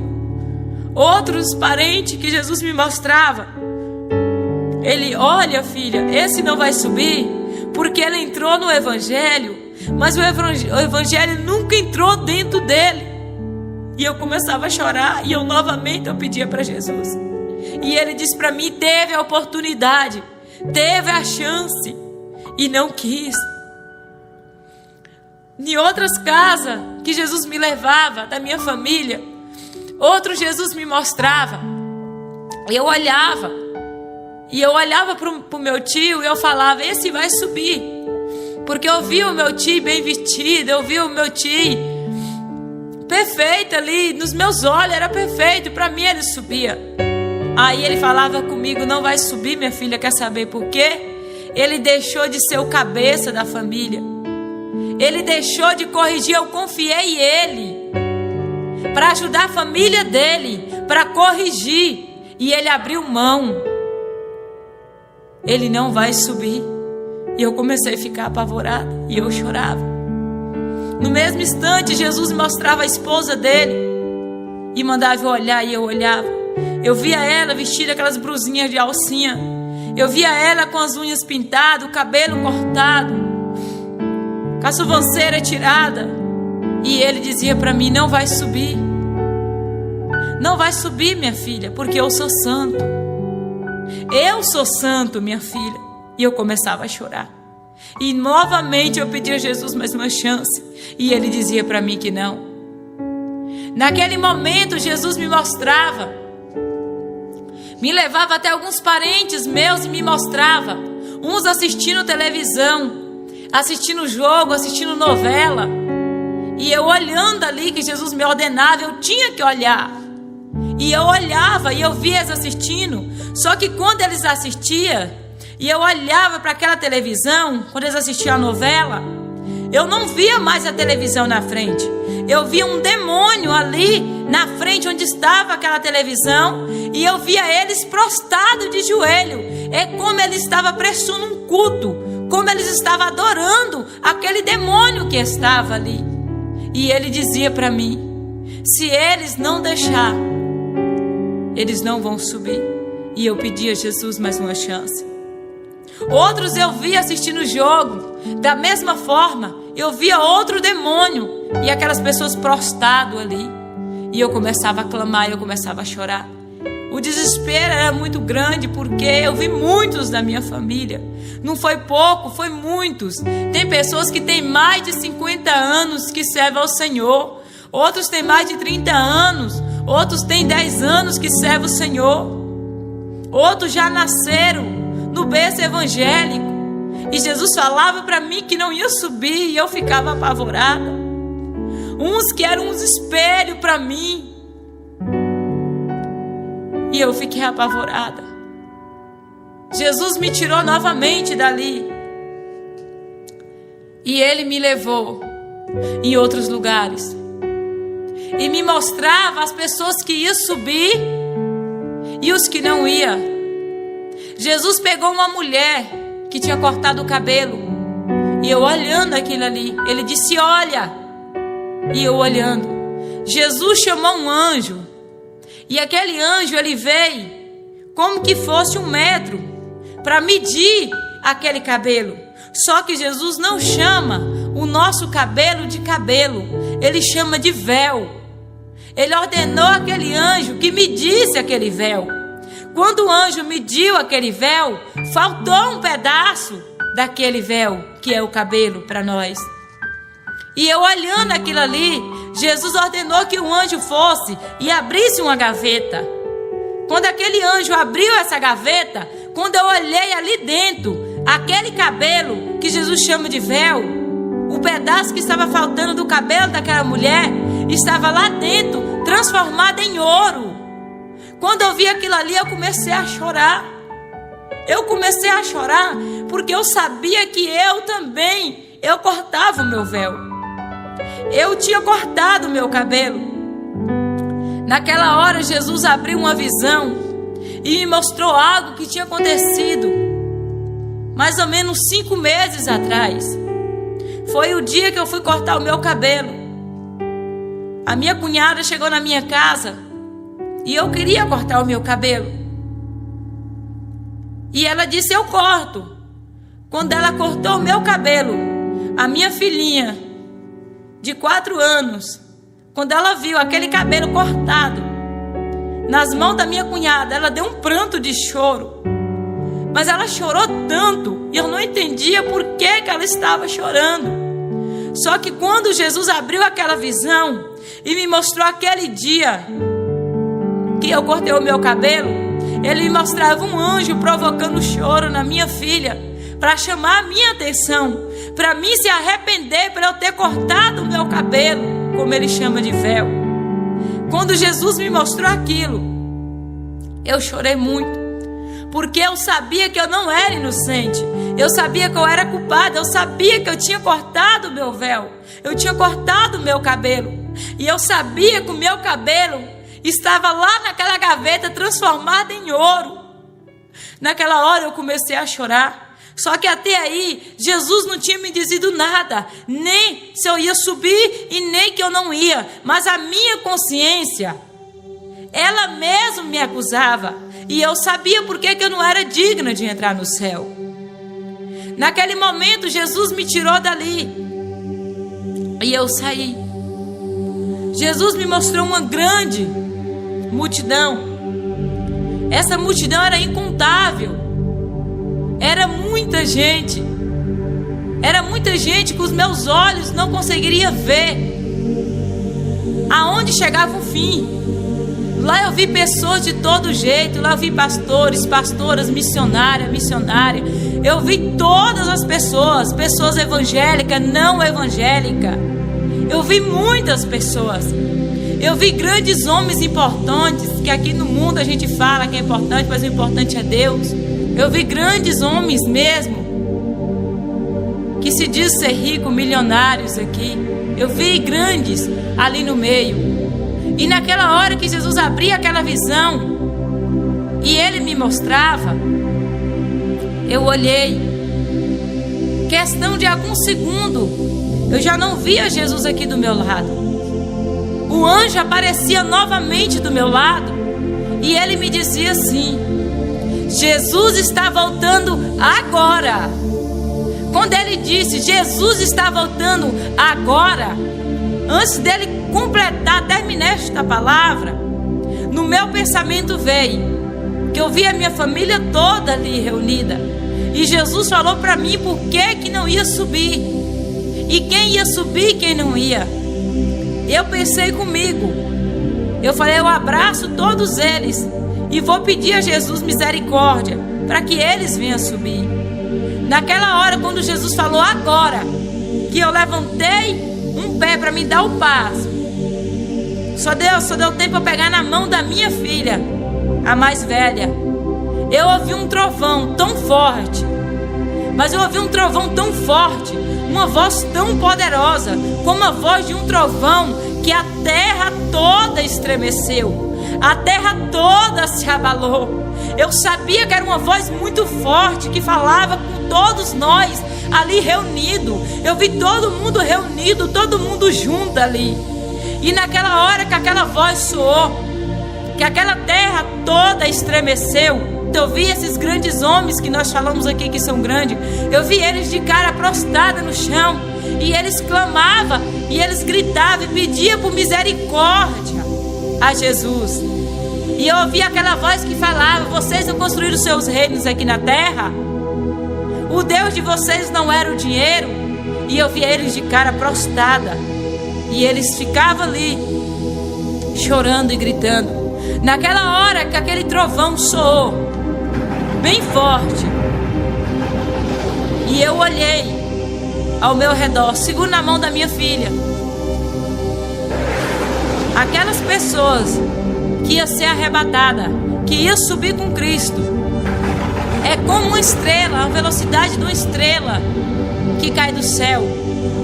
Outros parentes que Jesus me mostrava, ele: olha, filha, esse não vai subir, porque ele entrou no evangelho, mas o evangelho nunca entrou dentro dele. E eu começava a chorar, e eu novamente pedia para Jesus. E ele disse para mim: teve a oportunidade, teve a chance, e não quis. Em outras casas que Jesus me levava, da minha família, outro Jesus me mostrava, eu olhava, e eu olhava para o meu tio, e eu falava: esse vai subir. Porque eu via o meu tio bem vestido, eu via o meu tio perfeito ali, nos meus olhos era perfeito, para mim ele subia. Aí ele falava comigo: não vai subir, minha filha. Quer saber por quê? Ele deixou de ser o cabeça da família, ele deixou de corrigir. Eu confiei ele para ajudar a família dele, para corrigir, e ele abriu mão. Ele não vai subir. E eu comecei a ficar apavorada, e eu chorava. No mesmo instante, Jesus me mostrava a esposa dele e mandava eu olhar, e eu olhava. Eu via ela vestida aquelas brusinhas de alcinha, eu via ela com as unhas pintadas, o cabelo cortado, com a sobrancelha tirada. E ele dizia para mim: não vai subir. Não vai subir, minha filha, porque eu sou santo. Eu sou santo, minha filha. E eu começava a chorar. E novamente eu pedi a Jesus mais uma chance, e ele dizia para mim que não. Naquele momento Jesus me mostrava, me levava até alguns parentes meus e me mostrava, uns assistindo televisão, assistindo jogo, assistindo novela, e eu olhando ali que Jesus me ordenava, eu tinha que olhar. E eu olhava e eu via eles assistindo. Só que quando eles assistiam e eu olhava para aquela televisão, quando eles assistiam a novela, eu não via mais a televisão na frente. Eu via um demônio ali na frente onde estava aquela televisão, e eu via eles prostrados de joelho. É como eles estavam prestando um culto, como eles estavam adorando aquele demônio que estava ali. E ele dizia para mim: se eles não deixar, eles não vão subir. E eu pedi a Jesus mais uma chance. Outros eu via assistindo o jogo, da mesma forma, eu via outro demônio, e aquelas pessoas prostradas ali. E eu começava a clamar, eu começava a chorar. O desespero era muito grande, porque eu vi muitos da minha família. Não foi pouco, foi muitos. Tem pessoas que têm mais de 50 anos que servem ao Senhor. Outros têm mais de 30 anos. Outros têm 10 anos que servem o Senhor. Outros já nasceram no berço evangélico. E Jesus falava para mim que não ia subir, e eu ficava apavorada. Uns que eram uns espelhos para mim, e eu fiquei apavorada. Jesus me tirou novamente dali, e ele me levou em outros lugares, e me mostrava as pessoas que iam subir e os que não iam. Jesus pegou uma mulher que tinha cortado o cabelo, e eu olhando aquilo ali, ele disse: olha. E eu olhando, Jesus chamou um anjo, e aquele anjo, ele veio como que fosse 1 metro para medir aquele cabelo. Só que Jesus não chama o nosso cabelo de cabelo, ele chama de véu. Ele ordenou aquele anjo que medisse aquele véu. Quando o anjo mediu aquele véu, faltou um pedaço daquele véu, que é o cabelo para nós. E eu olhando aquilo ali, Jesus ordenou que o anjo fosse e abrisse uma gaveta. Quando aquele anjo abriu essa gaveta, quando eu olhei ali dentro, aquele cabelo que Jesus chama de véu, o pedaço que estava faltando do cabelo daquela mulher, estava lá dentro, transformado em ouro. Quando eu vi aquilo ali, eu comecei a chorar. Eu comecei a chorar porque eu sabia que eu cortava o meu véu. Eu tinha cortado o meu cabelo. Naquela hora Jesus abriu uma visão e me mostrou algo que tinha acontecido mais ou menos 5 meses atrás. Foi o dia que eu fui cortar o meu cabelo. A minha cunhada chegou na minha casa e eu queria cortar o meu cabelo. E ela disse: eu corto. Quando ela cortou o meu cabelo, a minha filhinha de 4 anos, quando ela viu aquele cabelo cortado nas mãos da minha cunhada, ela deu um pranto de choro. Mas ela chorou tanto e eu não entendia por que ela estava chorando. Só que quando Jesus abriu aquela visão e me mostrou aquele dia que eu cortei o meu cabelo, ele me mostrava um anjo provocando choro na minha filha, para chamar a minha atenção, para mim se arrepender por eu ter cortado o meu cabelo, como ele chama de véu. Quando Jesus me mostrou aquilo, eu chorei muito, porque eu sabia que eu não era inocente, eu sabia que eu era culpada, eu sabia que eu tinha cortado o meu véu, eu tinha cortado o meu cabelo, e eu sabia que o meu cabelo estava lá naquela gaveta transformada em ouro. Naquela hora eu comecei a chorar. Só que até aí Jesus não tinha me dizido nada, nem se eu ia subir e nem que eu não ia. Mas a minha consciência, ela mesma me acusava. E eu sabia por que eu não era digna de entrar no céu. Naquele momento Jesus me tirou dali e eu saí. Jesus me mostrou uma grande multidão. Essa multidão era incontável. Era muita gente. Era muita gente que os meus olhos não conseguiriam ver aonde chegava o fim. Lá eu vi pessoas de todo jeito. Lá eu vi pastores, pastoras, missionárias. Eu vi todas as pessoas. Pessoas evangélicas, não evangélicas. Eu vi muitas pessoas. Eu vi grandes homens importantes, que aqui no mundo a gente fala que é importante, mas o importante é Deus. Eu vi grandes homens mesmo, que se diz ser ricos, milionários aqui. Eu vi grandes ali no meio. E naquela hora que Jesus abria aquela visão, e Ele me mostrava, eu olhei. Questão de algum segundo, eu já não via Jesus aqui do meu lado. O anjo aparecia novamente do meu lado e ele me dizia assim: Jesus está voltando agora. Quando ele disse Jesus está voltando agora, antes dele terminar esta palavra, no meu pensamento veio que eu vi a minha família toda ali reunida e Jesus falou para mim por que não ia subir e quem ia subir e quem não ia. Eu pensei comigo, eu falei: eu abraço todos eles e vou pedir a Jesus misericórdia para que eles venham subir. Naquela hora, quando Jesus falou agora, que eu levantei um pé para me dar o passo, só deu tempo para pegar na mão da minha filha, a mais velha. Eu ouvi um trovão tão forte, mas eu ouvi um trovão tão forte, uma voz tão poderosa, como a voz de um trovão, que a terra toda estremeceu, a terra toda se abalou. Eu sabia que era uma voz muito forte, que falava com todos nós ali reunidos. Eu vi todo mundo reunido, todo mundo junto ali. E naquela hora que aquela voz soou, que aquela terra toda estremeceu, eu vi esses grandes homens que nós falamos aqui que são grandes. Eu vi eles de cara prostrada no chão, e eles clamavam, e eles gritavam e pediam por misericórdia a Jesus. E eu ouvi aquela voz que falava: vocês não construíram seus reinos aqui na terra? O Deus de vocês não era o dinheiro? E eu vi eles de cara prostrada, e eles ficavam ali chorando e gritando. Naquela hora que aquele trovão soou bem forte, e eu olhei ao meu redor, seguro na mão da minha filha, aquelas pessoas que ia ser arrebatada, que ia subir com Cristo, é como uma estrela, a velocidade de uma estrela que cai do céu,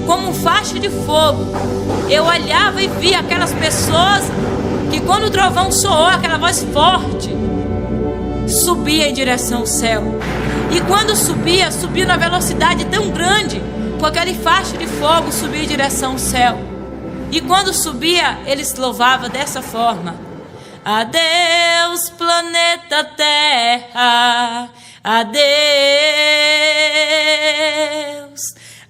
como um facho de fogo. Eu olhava e via aquelas pessoas que, quando o trovão soou, aquela voz forte, subia em direção ao céu. E quando subia na velocidade tão grande, com aquele facho de fogo, subia em direção ao céu. E quando subia, eles louvavam dessa forma: adeus, planeta Terra, adeus,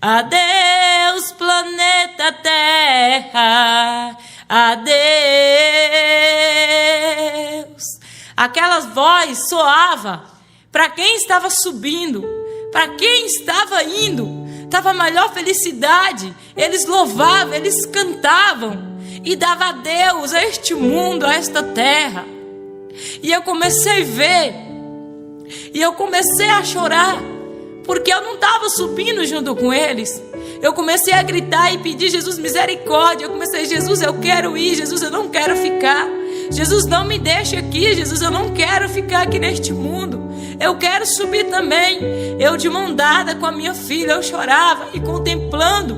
adeus, planeta Terra, adeus. Aquela voz soava para quem estava subindo, para quem estava indo. Estava a maior felicidade. Eles louvavam, eles cantavam e davam adeus a este mundo, a esta terra. E eu comecei a ver, e eu comecei a chorar, porque eu não estava subindo junto com eles. Eu comecei a gritar e pedir: Jesus, misericórdia. Eu comecei: Jesus, eu quero ir. Jesus, eu não quero ficar. Jesus, não me deixe aqui. Jesus, eu não quero ficar aqui neste mundo. Eu quero subir também. Eu, de mão dada com a minha filha, eu chorava e contemplando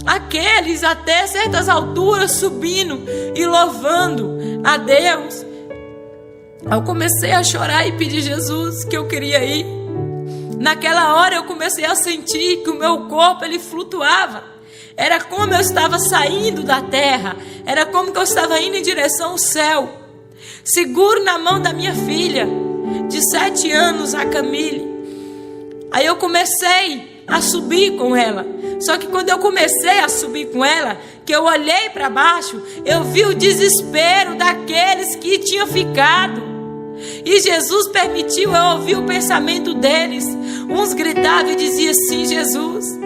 aqueles até certas alturas subindo e louvando a Deus. Eu comecei a chorar e pedir: Jesus, que eu queria ir. Naquela hora eu comecei a sentir que o meu corpo, ele flutuava. Era como eu estava saindo da terra. Era como que eu estava indo em direção ao céu. Seguro na mão da minha filha de 7 anos, a Camille. Aí eu comecei a subir com ela. Só que quando eu comecei a subir com ela, que eu olhei para baixo, eu vi o desespero daqueles que tinham ficado. E Jesus permitiu eu ouvir o pensamento deles. Uns gritavam e diziam assim: Jesus,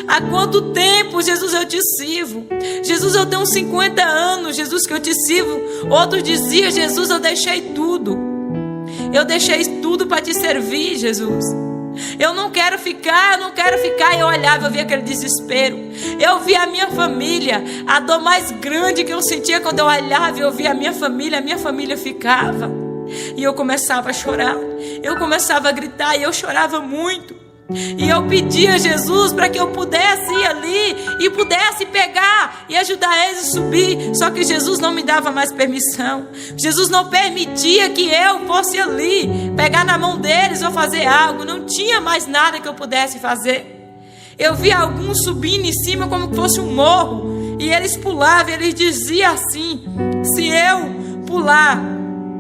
há quanto tempo, Jesus, eu te sirvo? Jesus, eu tenho 50 anos, Jesus, que eu te sirvo. Outros diziam: Jesus, eu deixei tudo. Eu deixei tudo para te servir, Jesus. Eu não quero ficar, eu não quero ficar. E eu olhava, eu via aquele desespero. Eu via a minha família. A dor mais grande que eu sentia quando eu olhava e eu via a minha família ficava. E eu começava a chorar. Eu começava a gritar e eu chorava muito. E eu pedia a Jesus para que eu pudesse ir ali e pudesse pegar e ajudar eles a subir. Só que Jesus não me dava mais permissão. Jesus não permitia que eu fosse ali pegar na mão deles ou fazer algo. Não tinha mais nada que eu pudesse fazer. Eu via alguns subindo em cima como se fosse um morro. E eles pulavam e eles diziam assim: se eu pular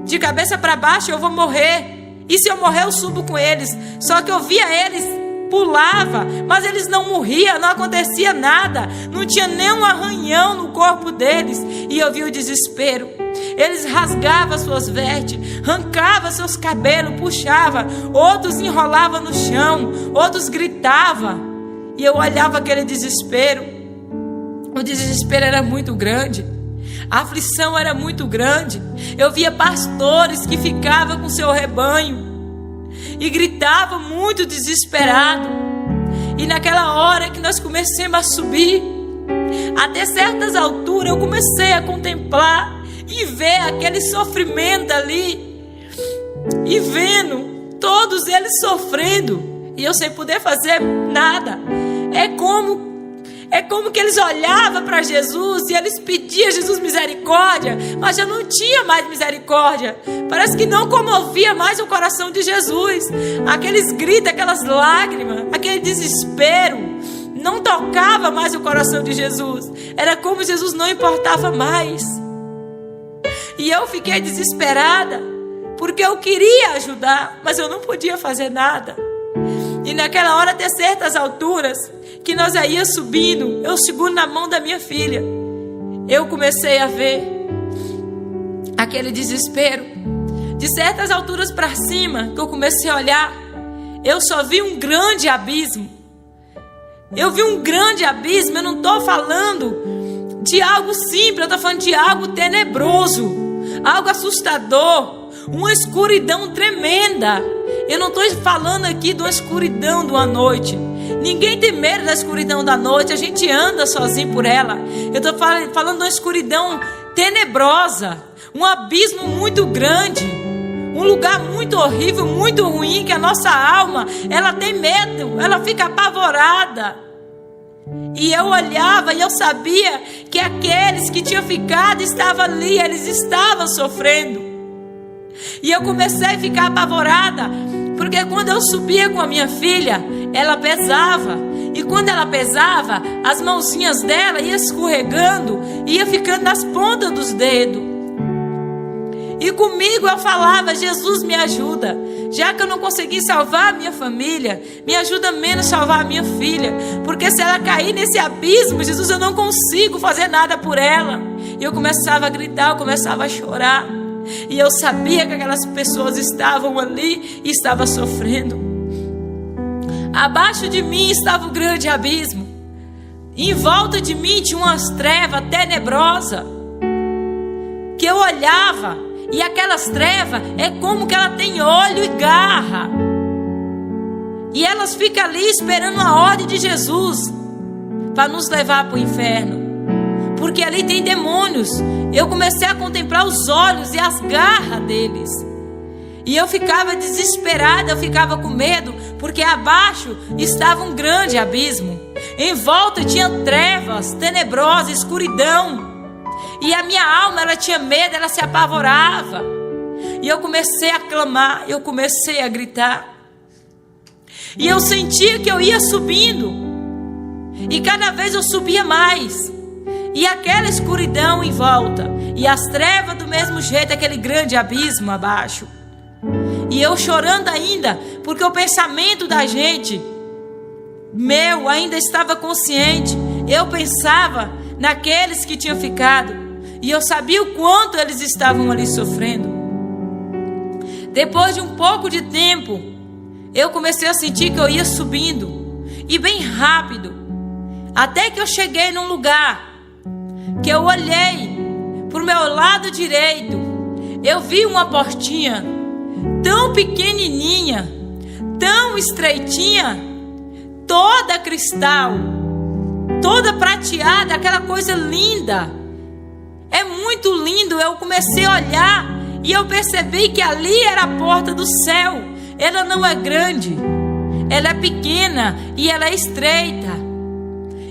de cabeça para baixo, eu vou morrer. E se eu morrer, eu subo com eles. Só que eu via eles pulava, mas eles não morriam, não acontecia nada. Não tinha nem um arranhão no corpo deles. E eu via o desespero. Eles rasgavam suas vestes, arrancavam seus cabelos, puxavam. Outros enrolavam no chão, outros gritavam. E eu olhava aquele desespero. O desespero era muito grande. A aflição era muito grande. Eu via pastores que ficavam com seu rebanho e gritavam muito desesperado. E naquela hora que nós começamos a subir, até certas alturas eu comecei a contemplar e ver aquele sofrimento ali, e vendo todos eles sofrendo, e eu sem poder fazer nada. É como que eles olhavam para Jesus e eles pediam a Jesus misericórdia, mas já não tinha mais misericórdia. Parece que não comovia mais o coração de Jesus. Aqueles gritos, aquelas lágrimas, aquele desespero não tocava mais o coração de Jesus. Era como Jesus não importava mais. E eu fiquei desesperada, porque eu queria ajudar, mas eu não podia fazer nada. E naquela hora, até certas alturas, que nós ia subindo, eu seguro na mão da minha filha, eu comecei a ver aquele desespero. De certas alturas para cima, que eu comecei a olhar, eu só vi um grande abismo. Eu vi um grande abismo. Eu não estou falando de algo simples, eu estou falando de algo tenebroso, algo assustador, uma escuridão tremenda. Eu não estou falando aqui de uma escuridão de uma noite. Ninguém tem medo da escuridão da noite. A gente anda sozinho por ela. Eu estou falando de uma escuridão tenebrosa, um abismo muito grande, um lugar muito horrível, muito ruim, que a nossa alma, ela tem medo, ela fica apavorada. E eu olhava e eu sabia que aqueles que tinham ficado estavam ali, eles estavam sofrendo. E eu comecei a ficar apavorada, porque quando eu subia com a minha filha, ela pesava. E quando ela pesava, as mãozinhas dela iam escorregando, ia ficando nas pontas dos dedos. E comigo eu falava: Jesus, me ajuda. Já que eu não consegui salvar a minha família, me ajuda menos a salvar a minha filha. Porque se ela cair nesse abismo, Jesus, eu não consigo fazer nada por ela. E eu começava a gritar, eu começava a chorar. E eu sabia que aquelas pessoas estavam ali e estavam sofrendo. Abaixo de mim estava um grande abismo. Em volta de mim tinha umas trevas tenebrosas, que eu olhava, e aquelas trevas é como que ela tem olho e garra. E elas ficam ali esperando a ordem de Jesus para nos levar para o inferno. Porque ali tem demônios. Eu comecei a contemplar os olhos e as garras deles. E eu ficava desesperada, eu ficava com medo, porque abaixo estava um grande abismo. Em volta tinha trevas tenebrosas, escuridão. E a minha alma, ela tinha medo, ela se apavorava. E eu comecei a clamar, eu comecei a gritar. E eu sentia que eu ia subindo. E cada vez eu subia mais. E aquela escuridão em volta. E as trevas do mesmo jeito, aquele grande abismo abaixo. E eu chorando ainda, porque o pensamento da gente, meu, ainda estava consciente. Eu pensava naqueles que tinham ficado. E eu sabia o quanto eles estavam ali sofrendo. Depois de um pouco de tempo, eu comecei a sentir que eu ia subindo. E bem rápido. Até que eu cheguei num lugar que eu olhei para o meu lado direito. Eu vi uma portinha tão pequenininha, tão estreitinha, toda cristal, toda prateada, aquela coisa linda. É muito lindo. Eu comecei a olhar e eu percebi que ali era a porta do céu. Ela não é grande, ela é pequena e ela é estreita.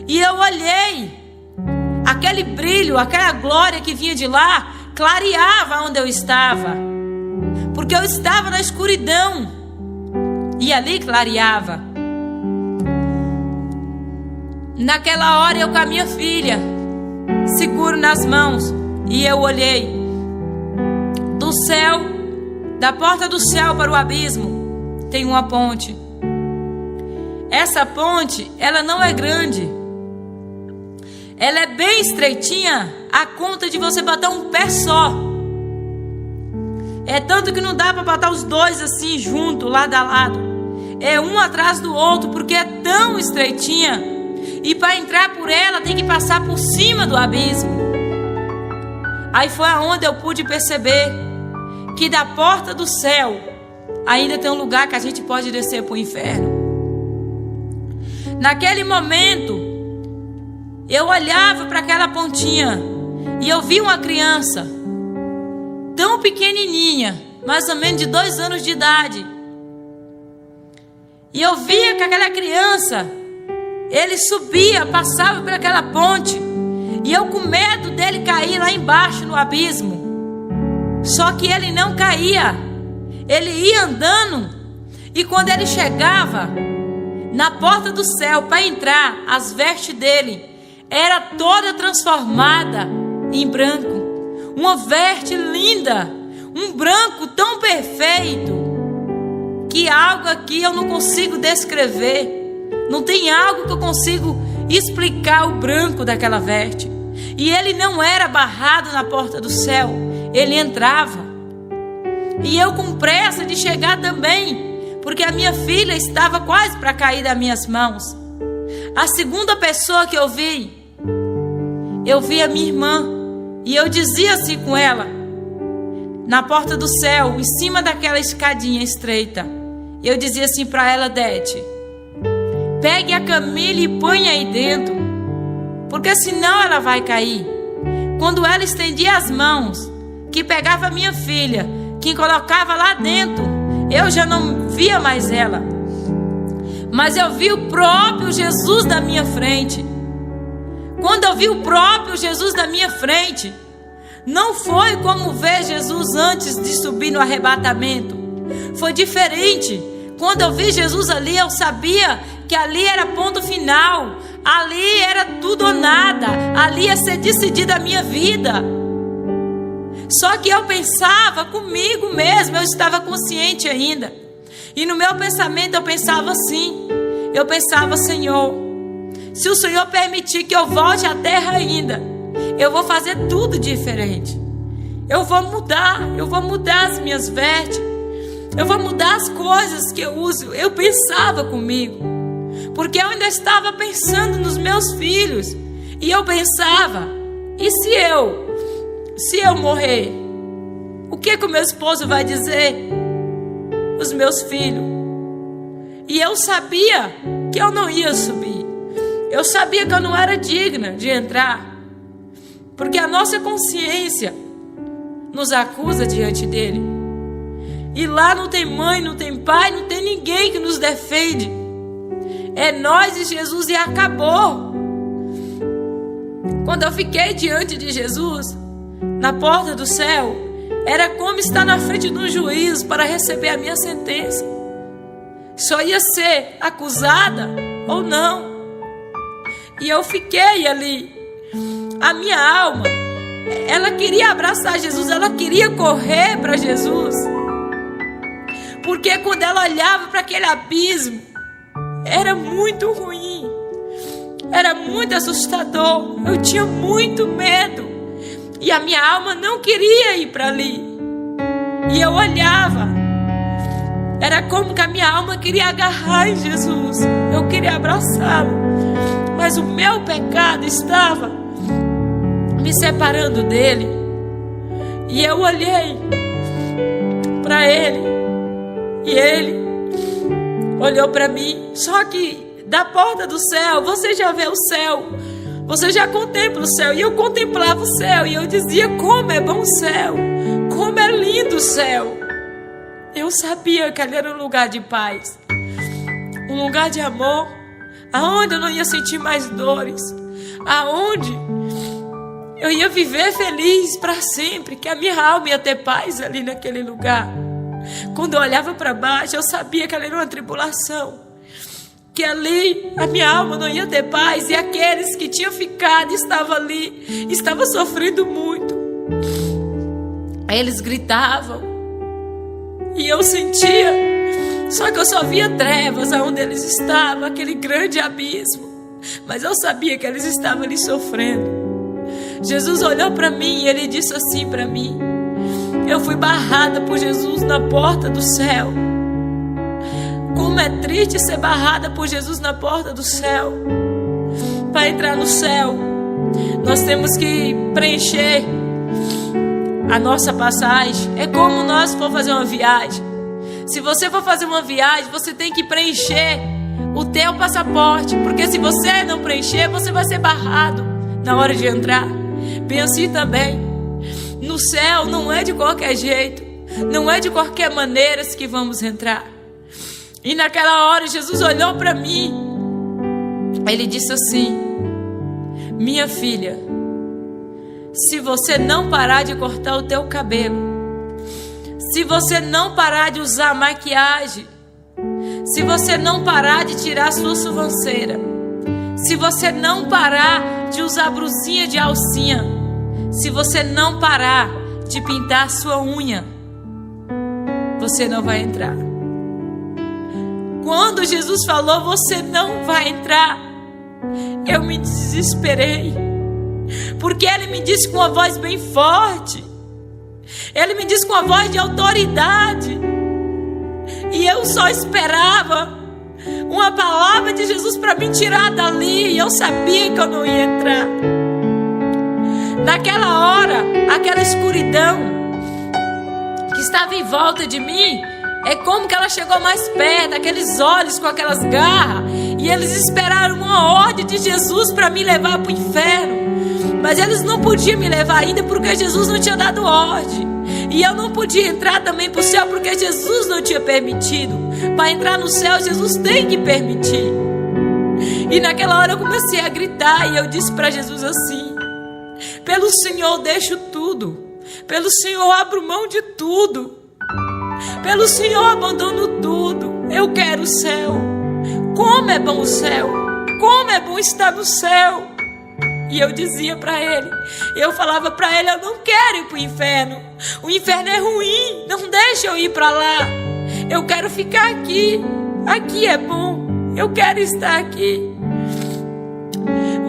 E eu olhei, aquele brilho, aquela glória que vinha de lá, clareava onde eu estava. Porque eu estava na escuridão e ali clareava. Naquela hora eu com a minha filha, seguro nas mãos, e eu olhei do céu, da porta do céu para o abismo, tem uma ponte. Essa ponte, ela não é grande, ela é bem estreitinha, a conta de você botar um pé só. É tanto que não dá para botar os dois assim junto, lado a lado. É um atrás do outro, porque é tão estreitinha. E para entrar por ela tem que passar por cima do abismo. Aí foi aonde eu pude perceber que da porta do céu ainda tem um lugar que a gente pode descer para o inferno. Naquele momento, eu olhava para aquela pontinha e eu vi uma criança tão pequenininha, mais ou menos de 2 anos de idade. E eu via que aquela criança, ele subia, passava por aquela ponte, e eu com medo dele cair lá embaixo no abismo. Só que ele não caía, ele ia andando, e quando ele chegava na porta do céu para entrar, as vestes dele era toda transformada em branco. Uma veste linda, um branco tão perfeito, que algo aqui eu não consigo descrever. Não tem algo que eu consigo explicar o branco daquela veste. E ele não era barrado na porta do céu, ele entrava. E eu com pressa de chegar também, porque a minha filha estava quase para cair das minhas mãos. A segunda pessoa que eu vi a minha irmã. E eu dizia assim com ela, na porta do céu, em cima daquela escadinha estreita. Eu dizia assim para ela: Dete, pegue a Camila e põe aí dentro, porque senão ela vai cair. Quando ela estendia as mãos, que pegava a minha filha, que colocava lá dentro, eu já não via mais ela. Mas eu vi o próprio Jesus na minha frente. Quando eu vi o próprio Jesus na minha frente, não foi como ver Jesus antes de subir no arrebatamento. Foi diferente. Quando eu vi Jesus ali, eu sabia que ali era ponto final. Ali era tudo ou nada. Ali ia ser decidida a minha vida. Só que eu pensava comigo mesmo, eu estava consciente ainda. E no meu pensamento eu pensava assim. Eu pensava: Senhor, se o Senhor permitir que eu volte à terra ainda, eu vou fazer tudo diferente. Eu vou mudar as minhas vestes. Eu vou mudar as coisas que eu uso. Eu pensava comigo, porque eu ainda estava pensando nos meus filhos. E eu pensava: e se eu morrer, o que o meu esposo vai dizer? Os meus filhos. E eu sabia que eu não ia subir. Eu sabia que eu não era digna de entrar, porque a nossa consciência nos acusa diante dele. E lá não tem mãe, não tem pai, não tem ninguém que nos defende. É nós e Jesus, e acabou. Quando eu fiquei diante de Jesus, na porta do céu, era como estar na frente de um juiz para receber a minha sentença. Só ia ser acusada ou não. E eu fiquei ali. A minha alma, ela queria abraçar Jesus, ela queria correr para Jesus. Porque quando ela olhava para aquele abismo, era muito ruim. Era muito assustador. Eu tinha muito medo. E a minha alma não queria ir para ali. E eu olhava. Era como que a minha alma queria agarrar em Jesus. Eu queria abraçá-lo. Mas o meu pecado estava me separando dele. E eu olhei para ele. E ele olhou para mim. Só que da porta do céu, você já vê o céu. Você já contempla o céu. E eu contemplava o céu. E eu dizia: como é bom o céu. Como é lindo o céu. Eu sabia que ali era um lugar de paz. Um lugar de amor. Aonde eu não ia sentir mais dores. Aonde eu ia viver feliz para sempre. Que a minha alma ia ter paz ali naquele lugar. Quando eu olhava para baixo, eu sabia que ali era uma tribulação. Que ali a minha alma não ia ter paz. E aqueles que tinham ficado, estavam ali, estavam sofrendo muito. Aí eles gritavam. E eu sentia. Só que eu só via trevas aonde eles estavam. Aquele grande abismo. Mas eu sabia que eles estavam ali sofrendo. Jesus olhou para mim e ele disse assim para mim: eu fui barrada por Jesus na porta do céu. Como é triste ser barrada por Jesus na porta do céu. Para entrar no céu, nós temos que preencher a nossa passagem. É como nós for fazer uma viagem. Se você for fazer uma viagem, você tem que preencher o teu passaporte. Porque se você não preencher, você vai ser barrado na hora de entrar. Bem assim também. No céu não é de qualquer jeito. Não é de qualquer maneira que vamos entrar. E naquela hora Jesus olhou para mim. Ele disse assim: minha filha, se você não parar de cortar o teu cabelo, se você não parar de usar maquiagem, se você não parar de tirar sua sobrancelha, se você não parar de usar brusinha de alcinha, se você não parar de pintar sua unha, você não vai entrar. Quando Jesus falou: você não vai entrar, eu me desesperei. Porque ele me disse com uma voz bem forte. Ele me disse com uma voz de autoridade. E eu só esperava uma palavra de Jesus para me tirar dali. E eu sabia que eu não ia entrar. Naquela hora, aquela escuridão que estava em volta de mim, é como que ela chegou mais perto, aqueles olhos com aquelas garras. E eles esperaram uma ordem de Jesus para me levar para o inferno. Mas eles não podiam me levar ainda porque Jesus não tinha dado ordem. E eu não podia entrar também para o céu porque Jesus não tinha permitido. Para entrar no céu, Jesus tem que permitir. E naquela hora eu comecei a gritar e eu disse para Jesus assim: pelo Senhor eu deixo tudo, pelo Senhor eu abro mão de tudo, pelo Senhor eu abandono tudo. Eu quero o céu. Como é bom o céu, como é bom estar no céu. E eu dizia para ele, eu falava para ele: eu não quero ir para o inferno é ruim, não deixa eu ir para lá, eu quero ficar aqui, aqui é bom, eu quero estar aqui.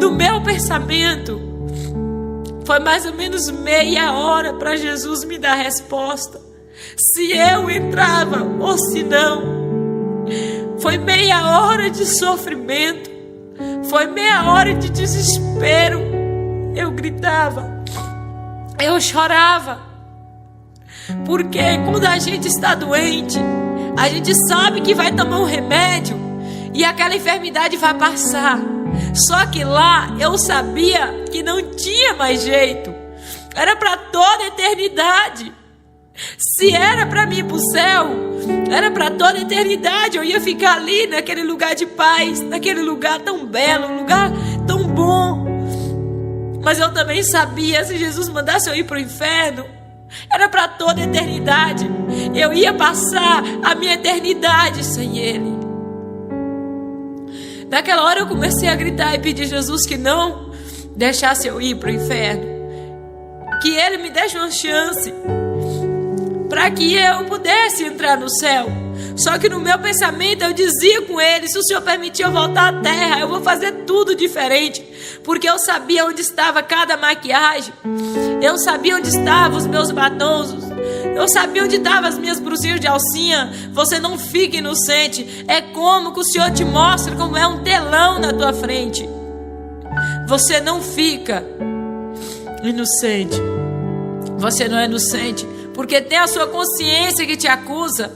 No meu pensamento, foi mais ou menos meia hora para Jesus me dar a resposta, se eu entrava ou se não. Foi meia hora de sofrimento, foi meia hora de desespero. Eu gritava, eu chorava, porque quando a gente está doente, a gente sabe que vai tomar um remédio e aquela enfermidade vai passar. Só que lá eu sabia que não tinha mais jeito, era para toda a eternidade. Se era para mim ir para o céu, era para toda a eternidade. Eu ia ficar ali naquele lugar de paz, naquele lugar tão belo, um lugar tão bom. Mas eu também sabia, se Jesus mandasse eu ir para o inferno, era para toda a eternidade. Eu ia passar a minha eternidade sem Ele. Naquela hora eu comecei a gritar e pedir a Jesus que não deixasse eu ir para o inferno, que Ele me desse uma chance para que eu pudesse entrar no céu. Só que no meu pensamento eu dizia com Ele: se o Senhor permitir eu voltar à terra, eu vou fazer tudo diferente. Porque eu sabia onde estava cada maquiagem, eu sabia onde estavam os meus batons, eu sabia onde estavam as minhas brusinhas de alcinha. Você não fica inocente. É como que o Senhor te mostra como é um telão na tua frente. Você não fica inocente. Você não é inocente porque tem a sua consciência que te acusa.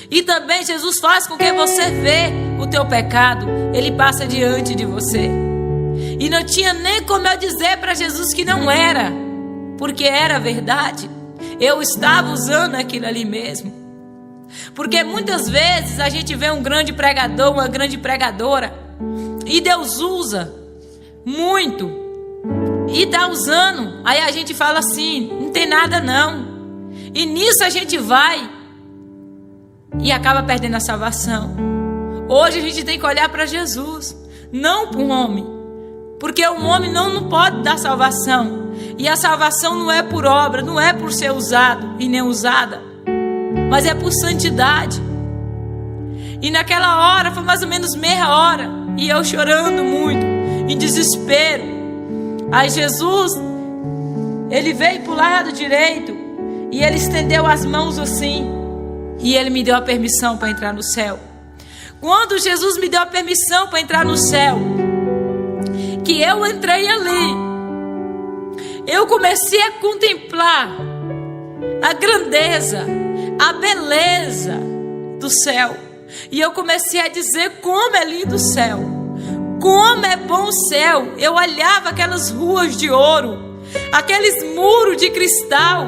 E também Jesus faz com que você vê o teu pecado. Ele passa diante de você. E não tinha nem como eu dizer para Jesus que não era, porque era verdade. Eu estava usando aquilo ali mesmo. Porque muitas vezes a gente vê um grande pregador, uma grande pregadora, e Deus usa muito, e está usando. Aí a gente fala assim: não tem nada não. E nisso a gente vai e acaba perdendo a salvação. Hoje a gente tem que olhar para Jesus, não para um homem, porque o homem não pode dar salvação. E a salvação não é por obra, não é por ser usado e nem usada, mas é por santidade. E naquela hora, foi mais ou menos meia hora, e eu chorando muito, em desespero. Aí Jesus, Ele veio para o lado direito, e Ele estendeu as mãos assim, e Ele me deu a permissão para entrar no céu. Quando Jesus me deu a permissão para entrar no céu, que eu entrei ali, eu comecei a contemplar a grandeza, a beleza do céu. E eu comecei a dizer: como é lindo o céu, como é bom o céu. Eu olhava aquelas ruas de ouro, aqueles muros de cristal,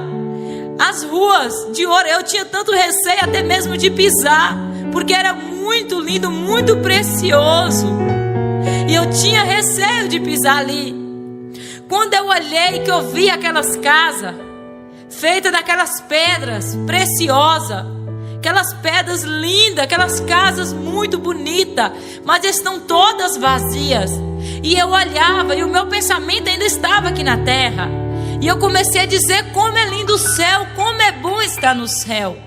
as ruas de ouro. Eu tinha tanto receio até mesmo de pisar, porque era muito lindo, muito precioso. E eu tinha receio de pisar ali. Quando eu olhei, que eu vi aquelas casas feitas daquelas pedras preciosas, aquelas pedras lindas, aquelas casas muito bonitas, mas estão todas vazias. E eu olhava, e o meu pensamento ainda estava aqui na terra. E eu comecei a dizer: como é lindo o céu, como é bom estar no céu.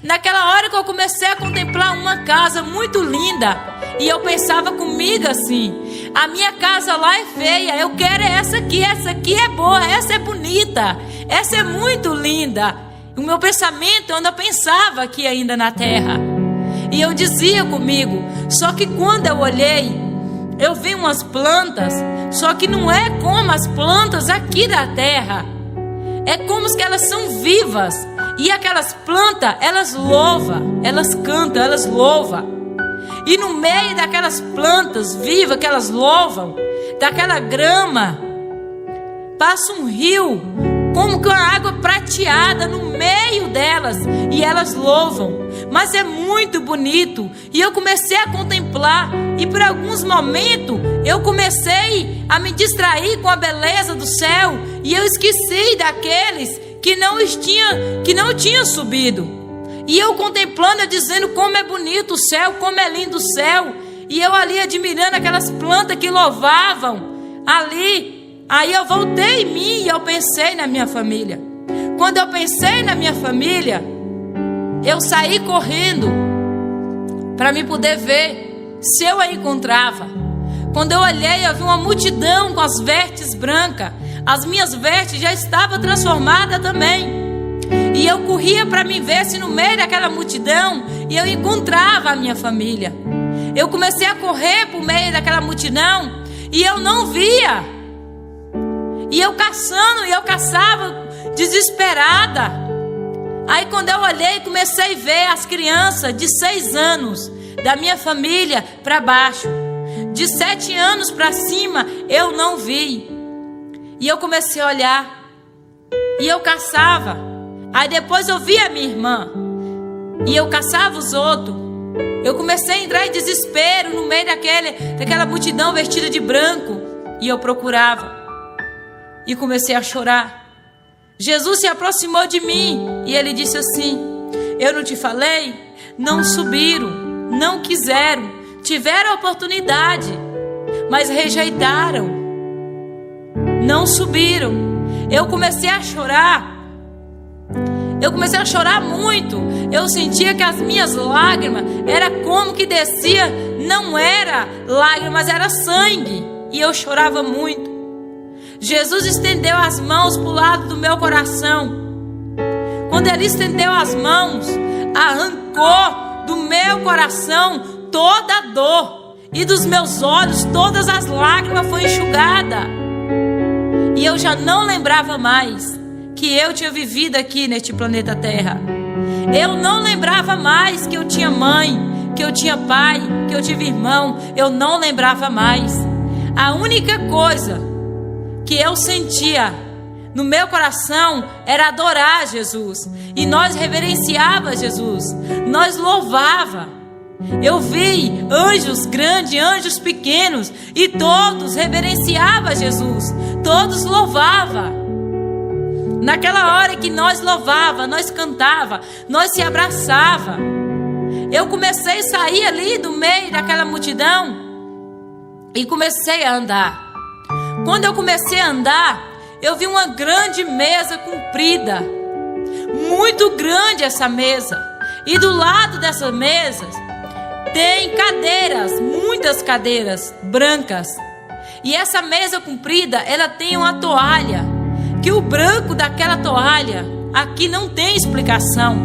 Naquela hora que eu comecei a contemplar uma casa muito linda, e eu pensava comigo assim: a minha casa lá é feia, eu quero essa aqui é boa, essa é bonita, essa é muito linda. O meu pensamento, eu ainda pensava aqui ainda na terra. E eu dizia comigo, só que quando eu olhei, eu vi umas plantas, só que não é como as plantas aqui da terra. É como que elas são vivas. E aquelas plantas, elas louvam, elas cantam, elas louvam. E no meio daquelas plantas vivas que elas louvam, daquela grama, passa um rio, como com a água prateada no meio meio delas e elas louvam. Mas é muito bonito. E eu comecei a contemplar. E por alguns momentos eu comecei a me distrair com a beleza do céu. E eu esqueci daqueles que não tinham subido. E eu contemplando, eu dizendo como é bonito o céu, como é lindo o céu. E eu ali admirando aquelas plantas que louvavam ali. Aí eu voltei em mim e eu pensei na minha família. Quando eu pensei na minha família, eu saí correndo para me poder ver se eu a encontrava. Quando eu olhei, eu vi uma multidão com as vestes brancas. As minhas vestes já estavam transformadas também. E eu corria para me ver se no meio daquela multidão eu encontrava a minha família. Eu comecei a correr por meio daquela multidão e eu não via. E eu caçando, e eu caçava desesperada. Aí quando eu olhei, comecei a ver as crianças de 6 anos da minha família para baixo. De 7 anos para cima eu não vi. E eu comecei a olhar e eu caçava. Aí depois eu vi a minha irmã e eu caçava os outros. Eu comecei a entrar em desespero no meio daquela multidão vestida de branco. E eu procurava. E comecei a chorar. Jesus se aproximou de mim e ele disse assim: eu não te falei? Não subiram, não quiseram, tiveram a oportunidade, mas rejeitaram. Não subiram. Eu comecei a chorar. Eu comecei a chorar muito. Eu sentia que as minhas lágrimas era como que descia. Não era lágrimas, era sangue. E eu chorava muito. Jesus estendeu as mãos para o lado do meu coração. Quando ele estendeu as mãos, arrancou do meu coração toda a dor. E dos meus olhos todas as lágrimas foram enxugadas. E eu já não lembrava mais que eu tinha vivido aqui neste planeta Terra. Eu não lembrava mais que eu tinha mãe, que eu tinha pai, que eu tive irmão. Eu não lembrava mais. A única coisa que eu sentia no meu coração era adorar Jesus. E nós reverenciava Jesus. Nós louvava. Eu vi anjos grandes, anjos pequenos, e todos reverenciavam Jesus. Todos louvavam. Naquela hora que nós louvava, nós cantava, nós se abraçava. Eu comecei a sair ali do meio daquela multidão e comecei a andar. Quando eu comecei a andar, eu vi uma grande mesa comprida. Muito grande essa mesa. E do lado dessa mesa tem cadeiras, muitas cadeiras brancas. E essa mesa comprida, ela tem uma toalha. Que o branco daquela toalha, aqui não tem explicação.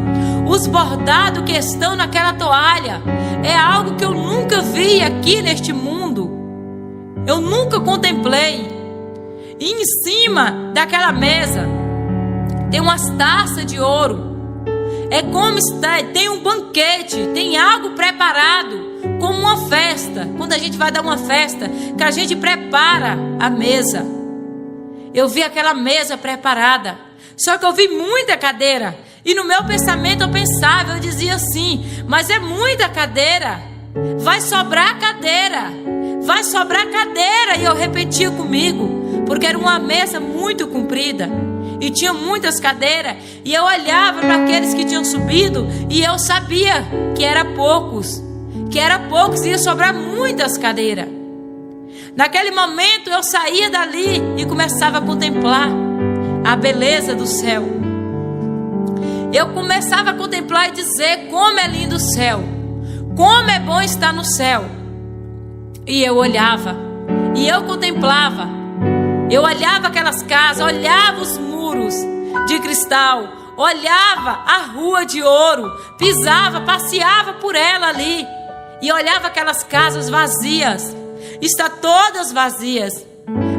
Os bordados que estão naquela toalha é algo que eu nunca vi aqui neste mundo. Eu nunca contemplei. E em cima daquela mesa tem umas taças de ouro. É como tem um banquete, tem algo preparado, como uma festa. Quando a gente vai dar uma festa, que a gente prepara a mesa. Eu vi aquela mesa preparada. Só que eu vi muita cadeira. E no meu pensamento eu pensava, eu dizia assim: mas é muita cadeira. Vai sobrar cadeira. Vai sobrar cadeira. E eu repetia comigo, porque era uma mesa muito comprida e tinha muitas cadeiras. E eu olhava para aqueles que tinham subido e eu sabia que era poucos. Que era poucos, ia sobrar muitas cadeiras. Naquele momento eu saía dali e começava a contemplar a beleza do céu. Eu começava a contemplar e dizer como é lindo o céu. Como é bom estar no céu. E eu olhava e eu contemplava. Eu olhava aquelas casas, olhava os muros de cristal, olhava a rua de ouro, pisava, passeava por ela ali e olhava aquelas casas vazias. Está todas vazias,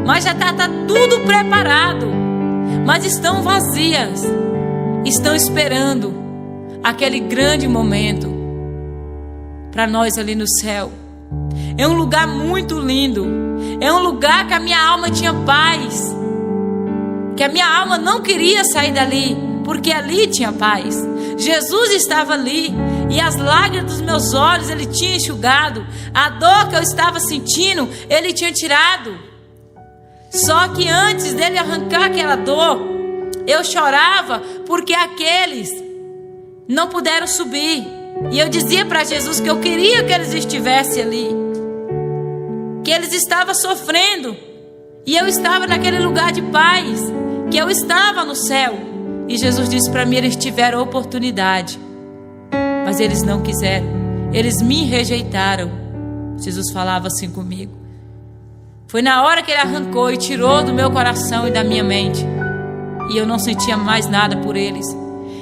mas já está tudo preparado, mas estão vazias, estão esperando aquele grande momento para nós ali no céu. É um lugar muito lindo, é um lugar que a minha alma tinha paz, que a minha alma não queria sair dali, porque ali tinha paz. Jesus estava ali, e as lágrimas dos meus olhos Ele tinha enxugado, a dor que eu estava sentindo Ele tinha tirado. Só que antes dele arrancar aquela dor, eu chorava porque aqueles não puderam subir. E eu dizia para Jesus que eu queria que eles estivessem ali, que eles estavam sofrendo, e eu estava naquele lugar de paz, que eu estava no céu. E Jesus disse para mim: eles tiveram oportunidade, mas eles não quiseram, eles me rejeitaram. Jesus falava assim comigo. Foi na hora que Ele arrancou e tirou do meu coração e da minha mente, e eu não sentia mais nada por eles.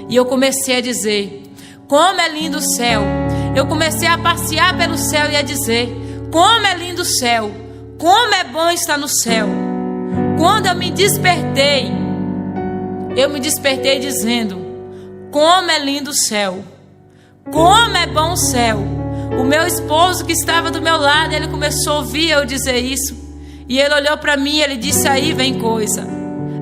E eu comecei a dizer: como é lindo o céu. Eu comecei a passear pelo céu e a dizer: como é lindo o céu, como é bom estar no céu. Quando eu me despertei dizendo: como é lindo o céu, como é bom o céu. O meu esposo que estava do meu lado, ele começou a ouvir eu dizer isso, e ele olhou para mim e ele disse: aí vem coisa,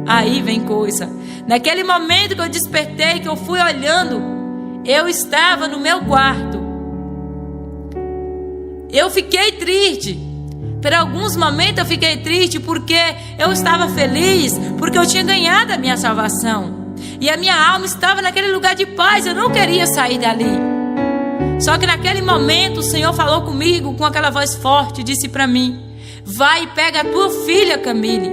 aí vem coisa. Naquele momento que eu despertei, que eu fui olhando, eu estava no meu quarto. Eu fiquei triste. Por alguns momentos eu fiquei triste porque eu estava feliz, porque eu tinha ganhado a minha salvação, e a minha alma estava naquele lugar de paz. Eu não queria sair dali. Só que naquele momento o Senhor falou comigo com aquela voz forte, disse para mim: vai e pega a tua filha Camille.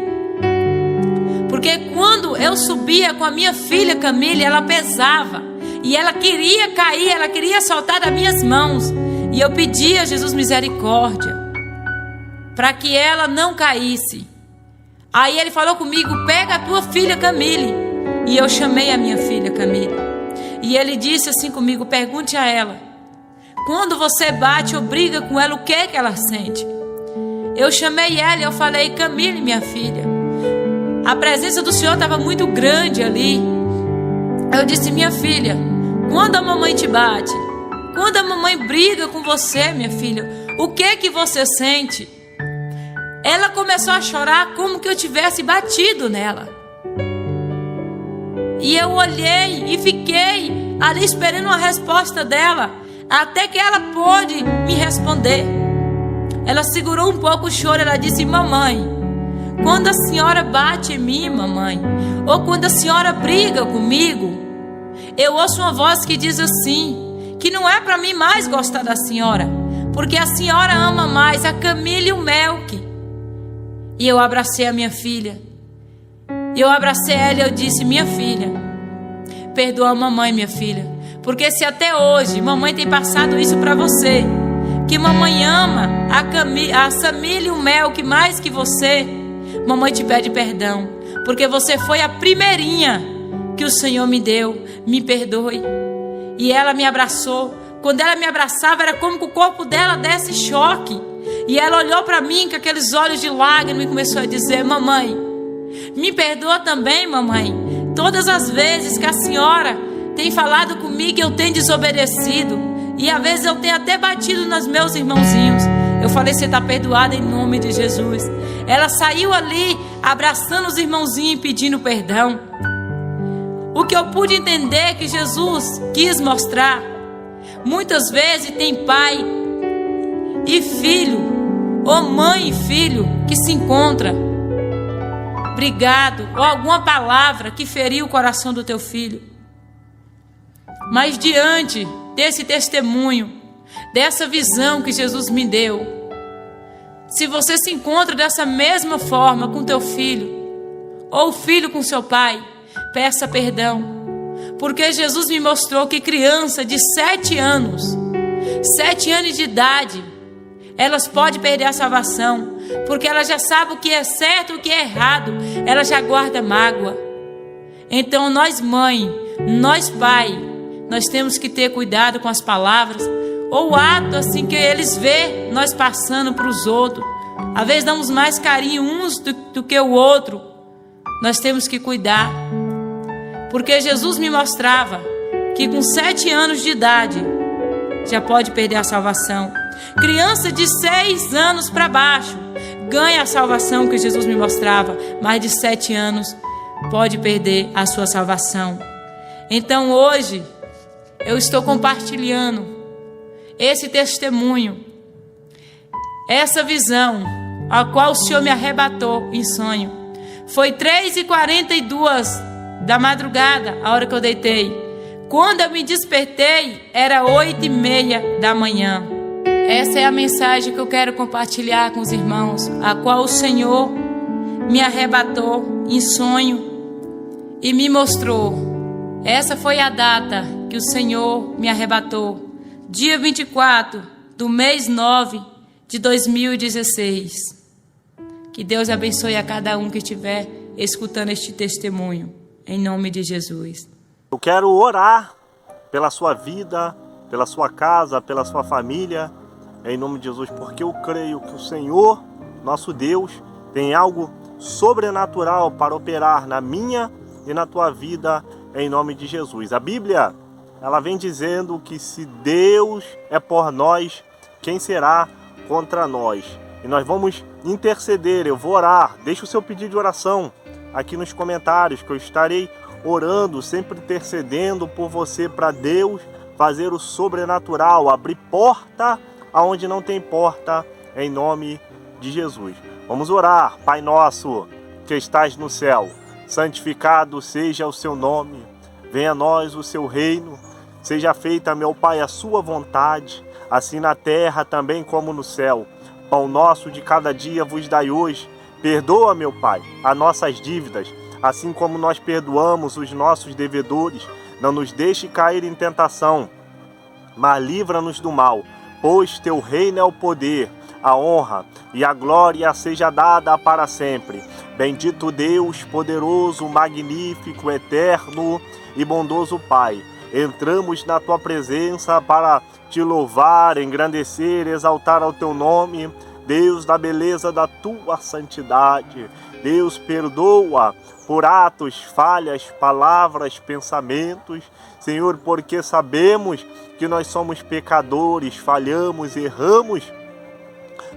Porque quando eu subia com a minha filha Camille, ela pesava, e ela queria cair, ela queria soltar das minhas mãos. E eu pedi a Jesus misericórdia para que ela não caísse. Aí Ele falou comigo: pega a tua filha Camille. E eu chamei a minha filha Camille, e Ele disse assim comigo: pergunte a ela, quando você bate ou briga com ela, o que ela sente? Eu chamei ela e eu falei: Camille, minha filha, a presença do Senhor estava muito grande ali. Eu disse: minha filha, quando a mamãe te bate, quando a mamãe briga com você, minha filha, o que você sente? Ela começou a chorar como que eu tivesse batido nela. E eu olhei e fiquei ali esperando uma resposta dela, até que ela pôde me responder. Ela segurou um pouco o choro, ela disse: mamãe, quando a senhora bate em mim, mamãe, ou quando a senhora briga comigo, eu ouço uma voz que diz assim, que não é para mim mais gostar da senhora, porque a senhora ama mais a Camille e o Melk. E eu abracei a minha filha. Eu abracei ela e eu disse: minha filha, perdoa a mamãe, minha filha, porque se até hoje mamãe tem passado isso para você, que mamãe ama a Samília e o Melk mais que você, mamãe te pede perdão, porque você foi a primeirinha que o Senhor me deu. Me perdoe. E ela me abraçou. Quando ela me abraçava, era como que o corpo dela desse choque. E ela olhou para mim com aqueles olhos de lágrimas e começou a dizer: mamãe, me perdoa também, mamãe, todas as vezes que a senhora tem falado comigo, eu tenho desobedecido, e às vezes eu tenho até batido nos meus irmãozinhos. Eu falei: você está perdoada em nome de Jesus. Ela saiu ali abraçando os irmãozinhos e pedindo perdão. O que eu pude entender é que Jesus quis mostrar, muitas vezes tem pai e filho, ou mãe e filho, que se encontra brigado, ou alguma palavra que feriu o coração do teu filho. Mas diante desse testemunho, dessa visão que Jesus me deu, se você se encontra dessa mesma forma com teu filho, ou o filho com seu pai, peça perdão, porque Jesus me mostrou que criança de 7 anos de idade, elas podem perder a salvação, porque ela já sabe o que é certo e o que é errado, ela já guarda mágoa. Então nós mãe, nós pai, nós temos que ter cuidado com as palavras, ou o ato assim que eles vê nós passando para os outros. Às vezes damos mais carinho uns do que o outro. Nós temos que cuidar, porque Jesus me mostrava que com 7 anos de idade já pode perder a salvação. Criança de 6 anos para baixo ganha a salvação que Jesus me mostrava. Mais de 7 anos pode perder a sua salvação. Então hoje eu estou compartilhando esse testemunho, essa visão, a qual o Senhor me arrebatou em sonho. Foi 3h42 da madrugada, a hora que eu deitei. Quando eu me despertei, era 8h30 da manhã. Essa é a mensagem que eu quero compartilhar com os irmãos, a qual o Senhor me arrebatou em sonho e me mostrou. Essa foi a data que o Senhor me arrebatou, dia 24 do mês 9 de 2016. Que Deus abençoe a cada um que estiver escutando este testemunho, em nome de Jesus. Eu quero orar pela sua vida, pela sua casa, pela sua família, em nome de Jesus, porque eu creio que o Senhor, nosso Deus, tem algo sobrenatural para operar na minha e na tua vida, em nome de Jesus. A Bíblia, ela vem dizendo que se Deus é por nós, quem será contra nós? E nós vamos interceder, eu vou orar. Deixa o seu pedido de oração aqui nos comentários, que eu estarei orando, sempre intercedendo por você, para Deus fazer o sobrenatural, abrir porta aonde não tem porta, em nome de Jesus. Vamos orar. Pai nosso, que estás no céu, santificado seja o seu nome, venha a nós o seu reino, seja feita, meu Pai, a sua vontade, assim na terra também como no céu. Pão nosso de cada dia vos dai hoje. Perdoa, meu Pai, as nossas dívidas, assim como nós perdoamos os nossos devedores. Não nos deixe cair em tentação, mas livra-nos do mal, pois teu reino é o poder, a honra e a glória seja dada para sempre. Bendito Deus, poderoso, magnífico, eterno e bondoso Pai. Entramos na tua presença para te louvar, engrandecer, exaltar ao teu nome. Deus, da beleza da tua santidade. Deus, perdoa por atos, falhas, palavras, pensamentos. Senhor, porque sabemos que nós somos pecadores, falhamos, erramos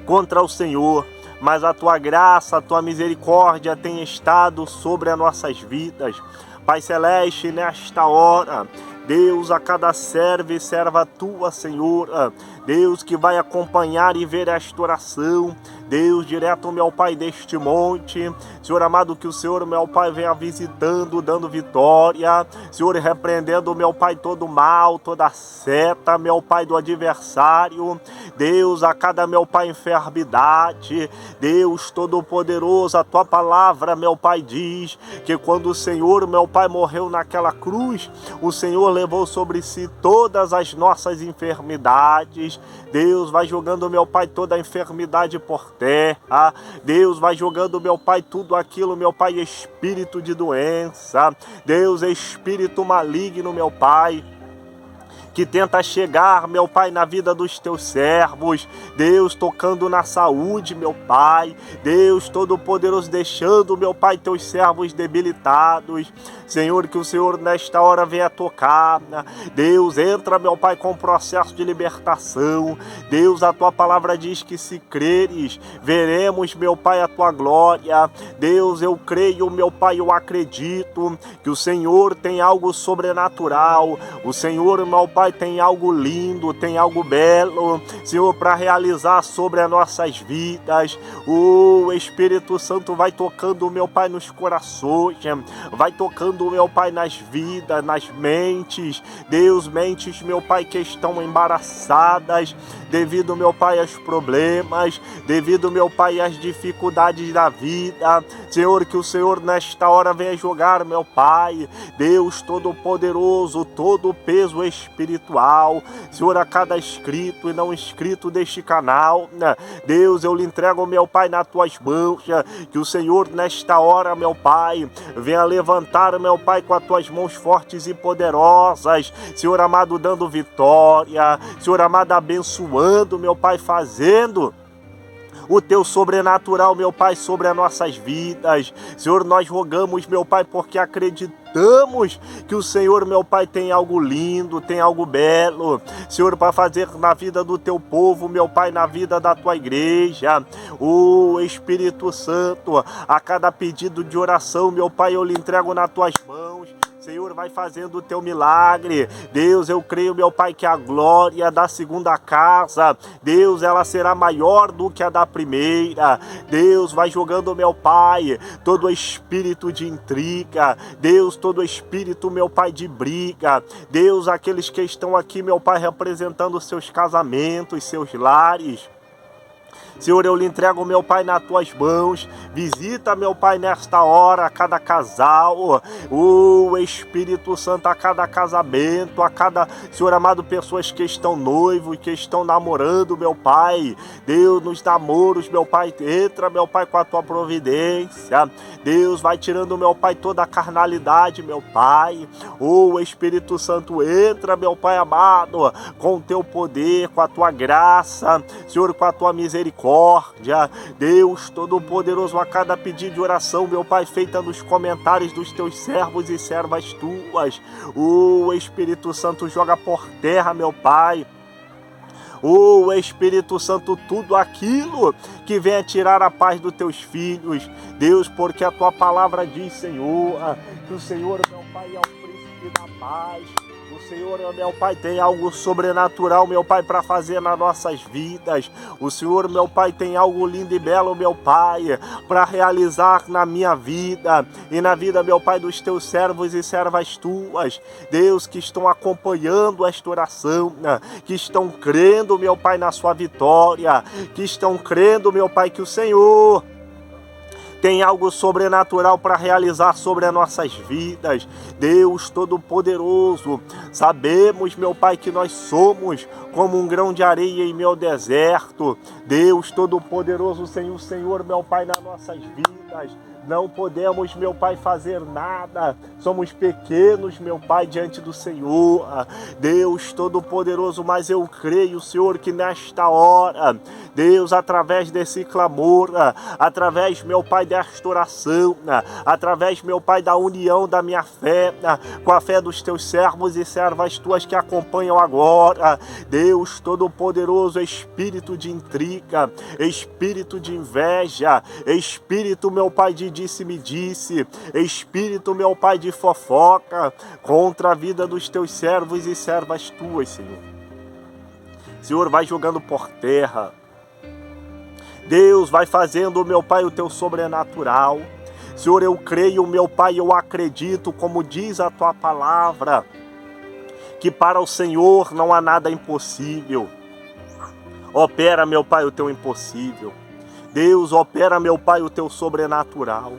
contra o Senhor, mas a tua graça, a tua misericórdia tem estado sobre as nossas vidas. Pai Celeste, nesta hora, Deus, a cada servo e serva tua, Senhor, Deus, que vai acompanhar e ver esta oração, Deus, direto, meu Pai, deste monte, Senhor amado, que o Senhor, meu Pai, venha visitando, dando vitória, Senhor, repreendendo, meu Pai, todo mal, toda seta, meu Pai, do adversário, Deus, a cada, meu Pai, enfermidade, Deus Todo-Poderoso, a tua palavra, meu Pai, diz que quando o Senhor, meu Pai, morreu naquela cruz, o Senhor levou sobre si todas as nossas enfermidades. Deus, vai jogando, meu Pai, toda a enfermidade por terra. Deus, vai jogando, meu Pai, tudo aquilo, meu Pai, espírito de doença. Deus, espírito maligno, meu Pai, que tenta chegar, meu Pai, na vida dos teus servos. Deus, tocando na saúde, meu Pai. Deus Todo-Poderoso, deixando, meu Pai, teus servos debilitados. Senhor, que o Senhor nesta hora venha tocar. Deus, entra, meu Pai, com o processo de libertação. Deus, a tua palavra diz que se creres, veremos, meu Pai, a tua glória. Deus, eu creio, meu Pai, eu acredito que o Senhor tem algo sobrenatural. O Senhor, meu Pai, tem algo lindo, tem algo belo, Senhor, para realizar sobre as nossas vidas. O Espírito Santo vai tocando, meu Pai, nos corações, vai tocando, meu Pai, nas vidas, nas mentes. Deus, mentes, meu Pai, que estão embaraçadas devido, meu Pai, aos problemas, devido, meu Pai, às dificuldades da vida. Senhor, que o Senhor nesta hora venha jogar, meu Pai, Deus Todo-Poderoso, todo o peso espiritual, Senhor, a cada escrito e não escrito deste canal. Deus, eu lhe entrego, meu Pai, nas tuas mãos, que o Senhor nesta hora, meu Pai, venha levantar, meu Pai, com as tuas mãos fortes e poderosas, Senhor amado, dando vitória, Senhor amado, abençoando, meu Pai, fazendo o teu sobrenatural, meu Pai, sobre as nossas vidas. Senhor, nós rogamos, meu Pai, porque acreditamos que o Senhor, meu Pai, tem algo lindo, tem algo belo, Senhor, para fazer na vida do teu povo, meu Pai, na vida da tua igreja. O Espírito Santo, a cada pedido de oração, meu Pai, eu lhe entrego nas tuas mãos. Senhor, vai fazendo o teu milagre. Deus, eu creio, meu Pai, que a glória da segunda casa, Deus, ela será maior do que a da primeira. Deus, vai jogando, meu Pai, todo espírito de intriga. Deus, todo espírito, meu Pai, de briga. Deus, aqueles que estão aqui, meu Pai, representando seus casamentos, seus lares. Senhor, eu lhe entrego, meu Pai, nas tuas mãos. Visita, meu Pai, nesta hora, a cada casal. O Espírito Santo, a cada casamento, a cada, Senhor amado, pessoas que estão noivos, que estão namorando, meu Pai. Deus, nos namoros, meu Pai, entra, meu Pai, com a tua providência. Deus, vai tirando, meu Pai, toda a carnalidade, meu Pai. O Espírito Santo, entra, meu Pai amado, com o teu poder, com a tua graça, Senhor, com a tua misericórdia. Deus Todo-Poderoso, a cada pedido de oração, meu Pai, feita nos comentários dos teus servos e servas tuas, o Espírito Santo joga por terra, meu Pai. O Espírito Santo, tudo aquilo que venha tirar a paz dos teus filhos, Deus, porque a tua palavra diz, Senhor, que o Senhor, meu Pai, é o príncipe da paz. O Senhor, meu Pai, tem algo sobrenatural, meu Pai, para fazer nas nossas vidas. O Senhor, meu Pai, tem algo lindo e belo, meu Pai, para realizar na minha vida e na vida, meu Pai, dos teus servos e servas tuas. Deus, que estão acompanhando esta oração, que estão crendo, meu Pai, na sua vitória, que estão crendo, meu Pai, que o Senhor tem algo sobrenatural para realizar sobre as nossas vidas. Deus Todo-Poderoso, sabemos, meu Pai, que nós somos como um grão de areia em meio ao deserto. Deus Todo-Poderoso, sem o Senhor, meu Pai, nas nossas vidas, não podemos, meu Pai, fazer nada. Somos pequenos, meu Pai, diante do Senhor. Deus Todo-Poderoso, mas eu creio, Senhor, que nesta hora, Deus, através desse clamor, através, meu Pai, desta oração, através, meu Pai, da união da minha fé, com a fé dos teus servos e servas tuas que acompanham agora, Deus Todo-Poderoso, espírito de intriga, espírito de inveja, espírito, meu Pai, de disse-me-disse, espírito, meu Pai, de fofoca, contra a vida dos teus servos e servas tuas, Senhor. Senhor, vai jogando por terra. Deus, vai fazendo, meu Pai, o teu sobrenatural. Senhor, eu creio, meu Pai, eu acredito, como diz a tua palavra, que para o Senhor não há nada impossível. Opera, meu Pai, o teu impossível. Deus, opera, meu Pai, o teu sobrenatural.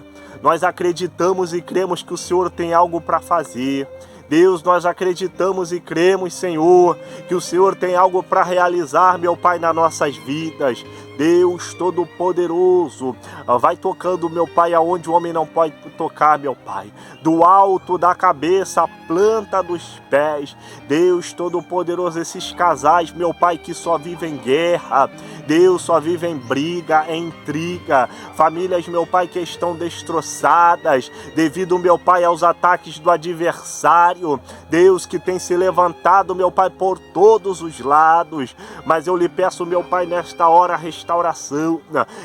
Nós acreditamos e cremos que o Senhor tem algo para fazer. Deus, nós acreditamos e cremos, Senhor, que o Senhor tem algo para realizar, meu Pai, nas nossas vidas. Deus Todo-Poderoso, vai tocando, meu Pai, aonde o homem não pode tocar, meu Pai. Do alto da cabeça, a planta dos pés. Deus Todo-Poderoso, esses casais, meu Pai, que só vivem guerra. Deus, só vivem briga, intriga. Famílias, meu Pai, que estão destroçadas devido, meu Pai, aos ataques do adversário. Deus, que tem se levantado, meu Pai, por todos os lados. Mas eu lhe peço, meu Pai, nesta hora, restauração.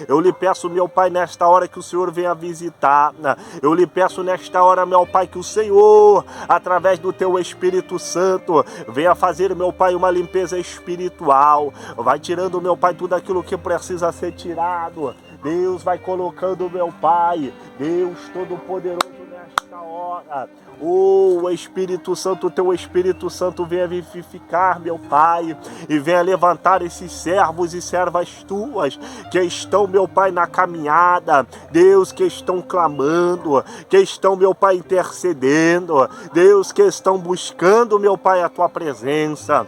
Eu lhe peço, meu Pai, nesta hora que o Senhor venha visitar. Eu lhe peço nesta hora, meu Pai, que o Senhor, através do teu Espírito Santo, venha fazer, meu Pai, uma limpeza espiritual. Vai tirando, meu Pai, tudo aquilo que precisa ser tirado. Deus, vai colocando, meu Pai, Deus Todo-Poderoso, nesta hora. Oh, Espírito Santo, teu Espírito Santo venha vivificar, meu Pai, e venha levantar esses servos e servas tuas que estão, meu Pai, na caminhada. Deus, que estão clamando, que estão, meu Pai, intercedendo. Deus, que estão buscando, meu Pai, a tua presença.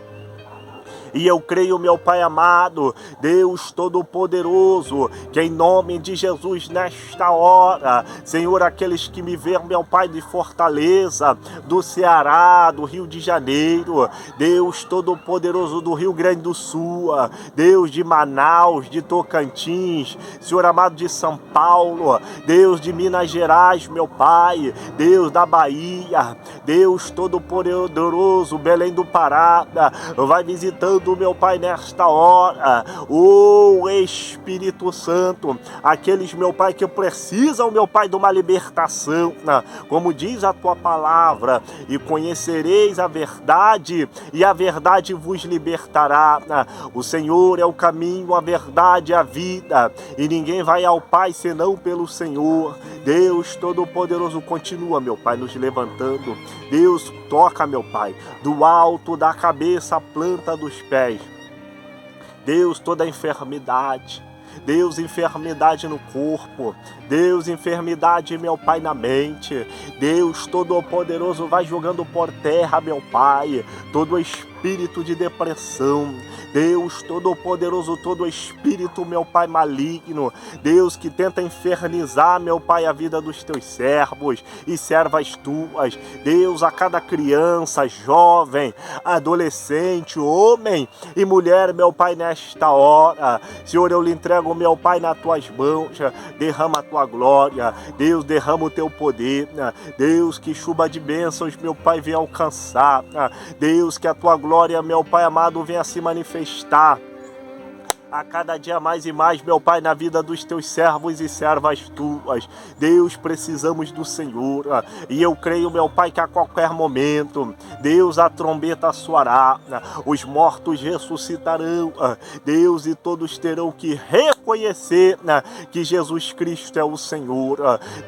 E eu creio, meu Pai amado, Deus Todo-Poderoso, que em nome de Jesus nesta hora, Senhor, aqueles que me veem, meu Pai, de Fortaleza, do Ceará, do Rio de Janeiro, Deus Todo-Poderoso, do Rio Grande do Sul, Deus de Manaus, de Tocantins, Senhor amado, de São Paulo, Deus de Minas Gerais, meu Pai, Deus da Bahia, Deus Todo-Poderoso, Belém do Pará, vai visitando, levantando, meu Pai, nesta hora, o Espírito Santo, aqueles, meu Pai, que precisam, meu Pai, de uma libertação, como diz a tua palavra, e conhecereis a verdade, e a verdade vos libertará. O Senhor é o caminho, a verdade e a vida, e ninguém vai ao Pai senão pelo Senhor. Deus Todo-Poderoso, continua, meu Pai, nos levantando. Deus, toca, meu Pai, do alto da cabeça à planta dos pés. Deus, toda enfermidade. Deus, enfermidade no corpo. Deus, enfermidade, meu Pai, na mente. Deus Todo-Poderoso, vai jogando por terra, meu Pai, todo espírito de depressão. Deus Todo-Poderoso, todo espírito, meu Pai, maligno. Deus, que tenta infernizar, meu Pai, a vida dos teus servos e servas tuas. Deus, a cada criança, jovem, adolescente, homem e mulher, meu Pai, nesta hora. Senhor, eu lhe entrego, meu Pai, nas tuas mãos. Derrama a tua glória. Deus, derrama o teu poder. Deus, que chuva de bênçãos, meu Pai, venha alcançar. Deus, que a tua glória, meu Pai amado, venha se manifestar a cada dia mais e mais, meu Pai, na vida dos teus servos e servas tuas. Deus, precisamos do Senhor, e eu creio, meu Pai, que a qualquer momento, Deus, a trombeta soará, os mortos ressuscitarão, Deus, e todos terão que reconhecer que Jesus Cristo é o Senhor.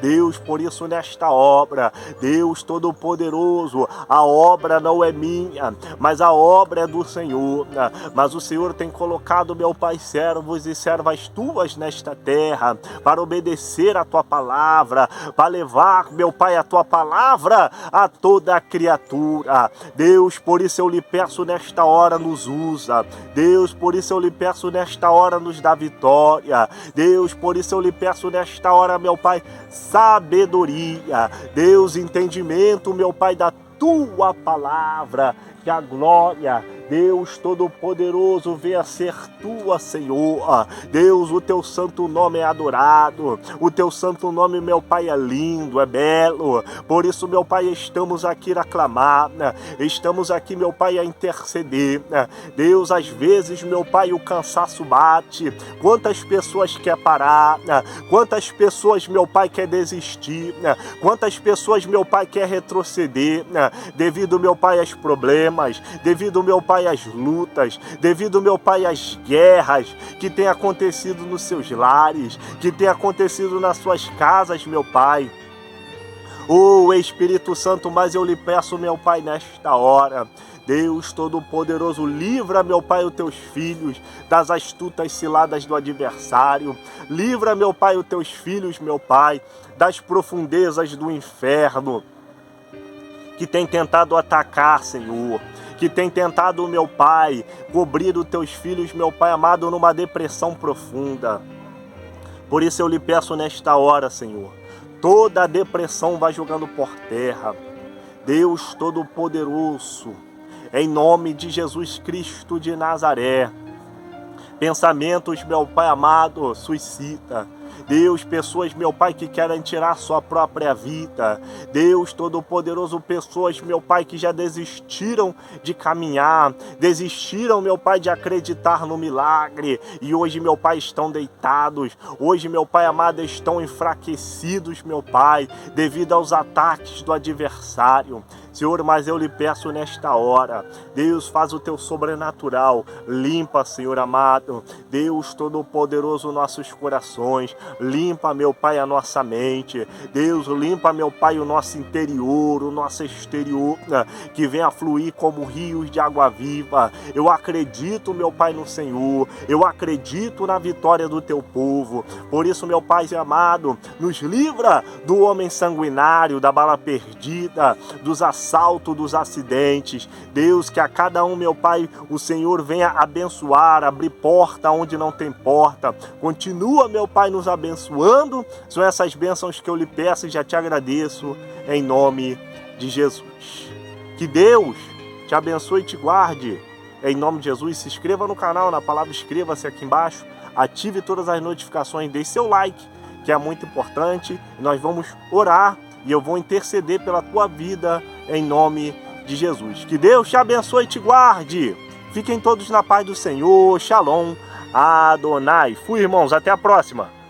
Deus, por isso nesta obra, Deus Todo-Poderoso, a obra não é minha, mas a obra é do Senhor. Mas o Senhor tem colocado, meu Pai, servos e servas tuas nesta terra, para obedecer a tua palavra, para levar, meu Pai, a tua palavra a toda a criatura. Deus, por isso eu lhe peço nesta hora, nos usa. Deus, por isso eu lhe peço nesta hora, nos dá vitória. Deus, por isso eu lhe peço nesta hora, meu Pai, sabedoria. Deus, entendimento, meu Pai, da tua palavra. Que a glória, Deus Todo-Poderoso, venha ser tua, Senhor. Deus, o teu santo nome é adorado. O teu santo nome, meu Pai, é lindo, é belo. Por isso, meu Pai, estamos aqui a clamar. Estamos aqui, meu Pai, a interceder. Deus, às vezes, meu Pai, o cansaço bate. Quantas pessoas quer parar? Quantas pessoas, meu Pai, quer desistir? Quantas pessoas, meu Pai, quer retroceder? Devido, meu Pai, aos problemas, devido, meu Pai, às lutas, devido, meu Pai, às guerras que têm acontecido nos seus lares, que têm acontecido nas suas casas, meu Pai. Oh, Espírito Santo, mas eu lhe peço, meu Pai, nesta hora, Deus Todo-Poderoso, livra, meu Pai, os teus filhos das astutas ciladas do adversário. Livra, meu Pai, os teus filhos, meu Pai, das profundezas do inferno, que tem tentado atacar, Senhor, que tem tentado, meu Pai, cobrir os teus filhos, meu Pai amado, numa depressão profunda. Por isso eu lhe peço nesta hora, Senhor, toda a depressão vai jogando por terra. Deus Todo-Poderoso, em nome de Jesus Cristo de Nazaré, pensamentos, meu Pai amado, suicida. Deus, pessoas, meu Pai, que querem tirar sua própria vida. Deus Todo-Poderoso, pessoas, meu Pai, que já desistiram de caminhar, desistiram, meu Pai, de acreditar no milagre, e hoje, meu Pai, estão deitados. Hoje, meu Pai amado, estão enfraquecidos, meu Pai, devido aos ataques do adversário. Senhor, mas eu lhe peço nesta hora, Deus, faz o teu sobrenatural, limpa, Senhor amado, Deus Todo-Poderoso, nossos corações, limpa, meu Pai, a nossa mente, Deus, limpa, meu Pai, o nosso interior, o nosso exterior, que venha fluir como rios de água viva. Eu acredito, meu Pai, no Senhor, eu acredito na vitória do teu povo. Por isso, meu Pai amado, nos livra do homem sanguinário, da bala perdida, dos assaltos, dos acidentes. Deus, que a cada um, meu Pai, o Senhor venha abençoar, abrir porta onde não tem porta. Continua, meu Pai, nos abençoando. São essas bênçãos que eu lhe peço e já te agradeço em nome de Jesus. Que Deus te abençoe e te guarde. Em nome de Jesus, se inscreva no canal, na palavra inscreva-se aqui embaixo, ative todas as notificações, deixe seu like, que é muito importante. Nós vamos orar e eu vou interceder pela tua vida em nome de Jesus. Que Deus te abençoe e te guarde. Fiquem todos na paz do Senhor. Shalom Adonai. Fui, irmãos. Até a próxima.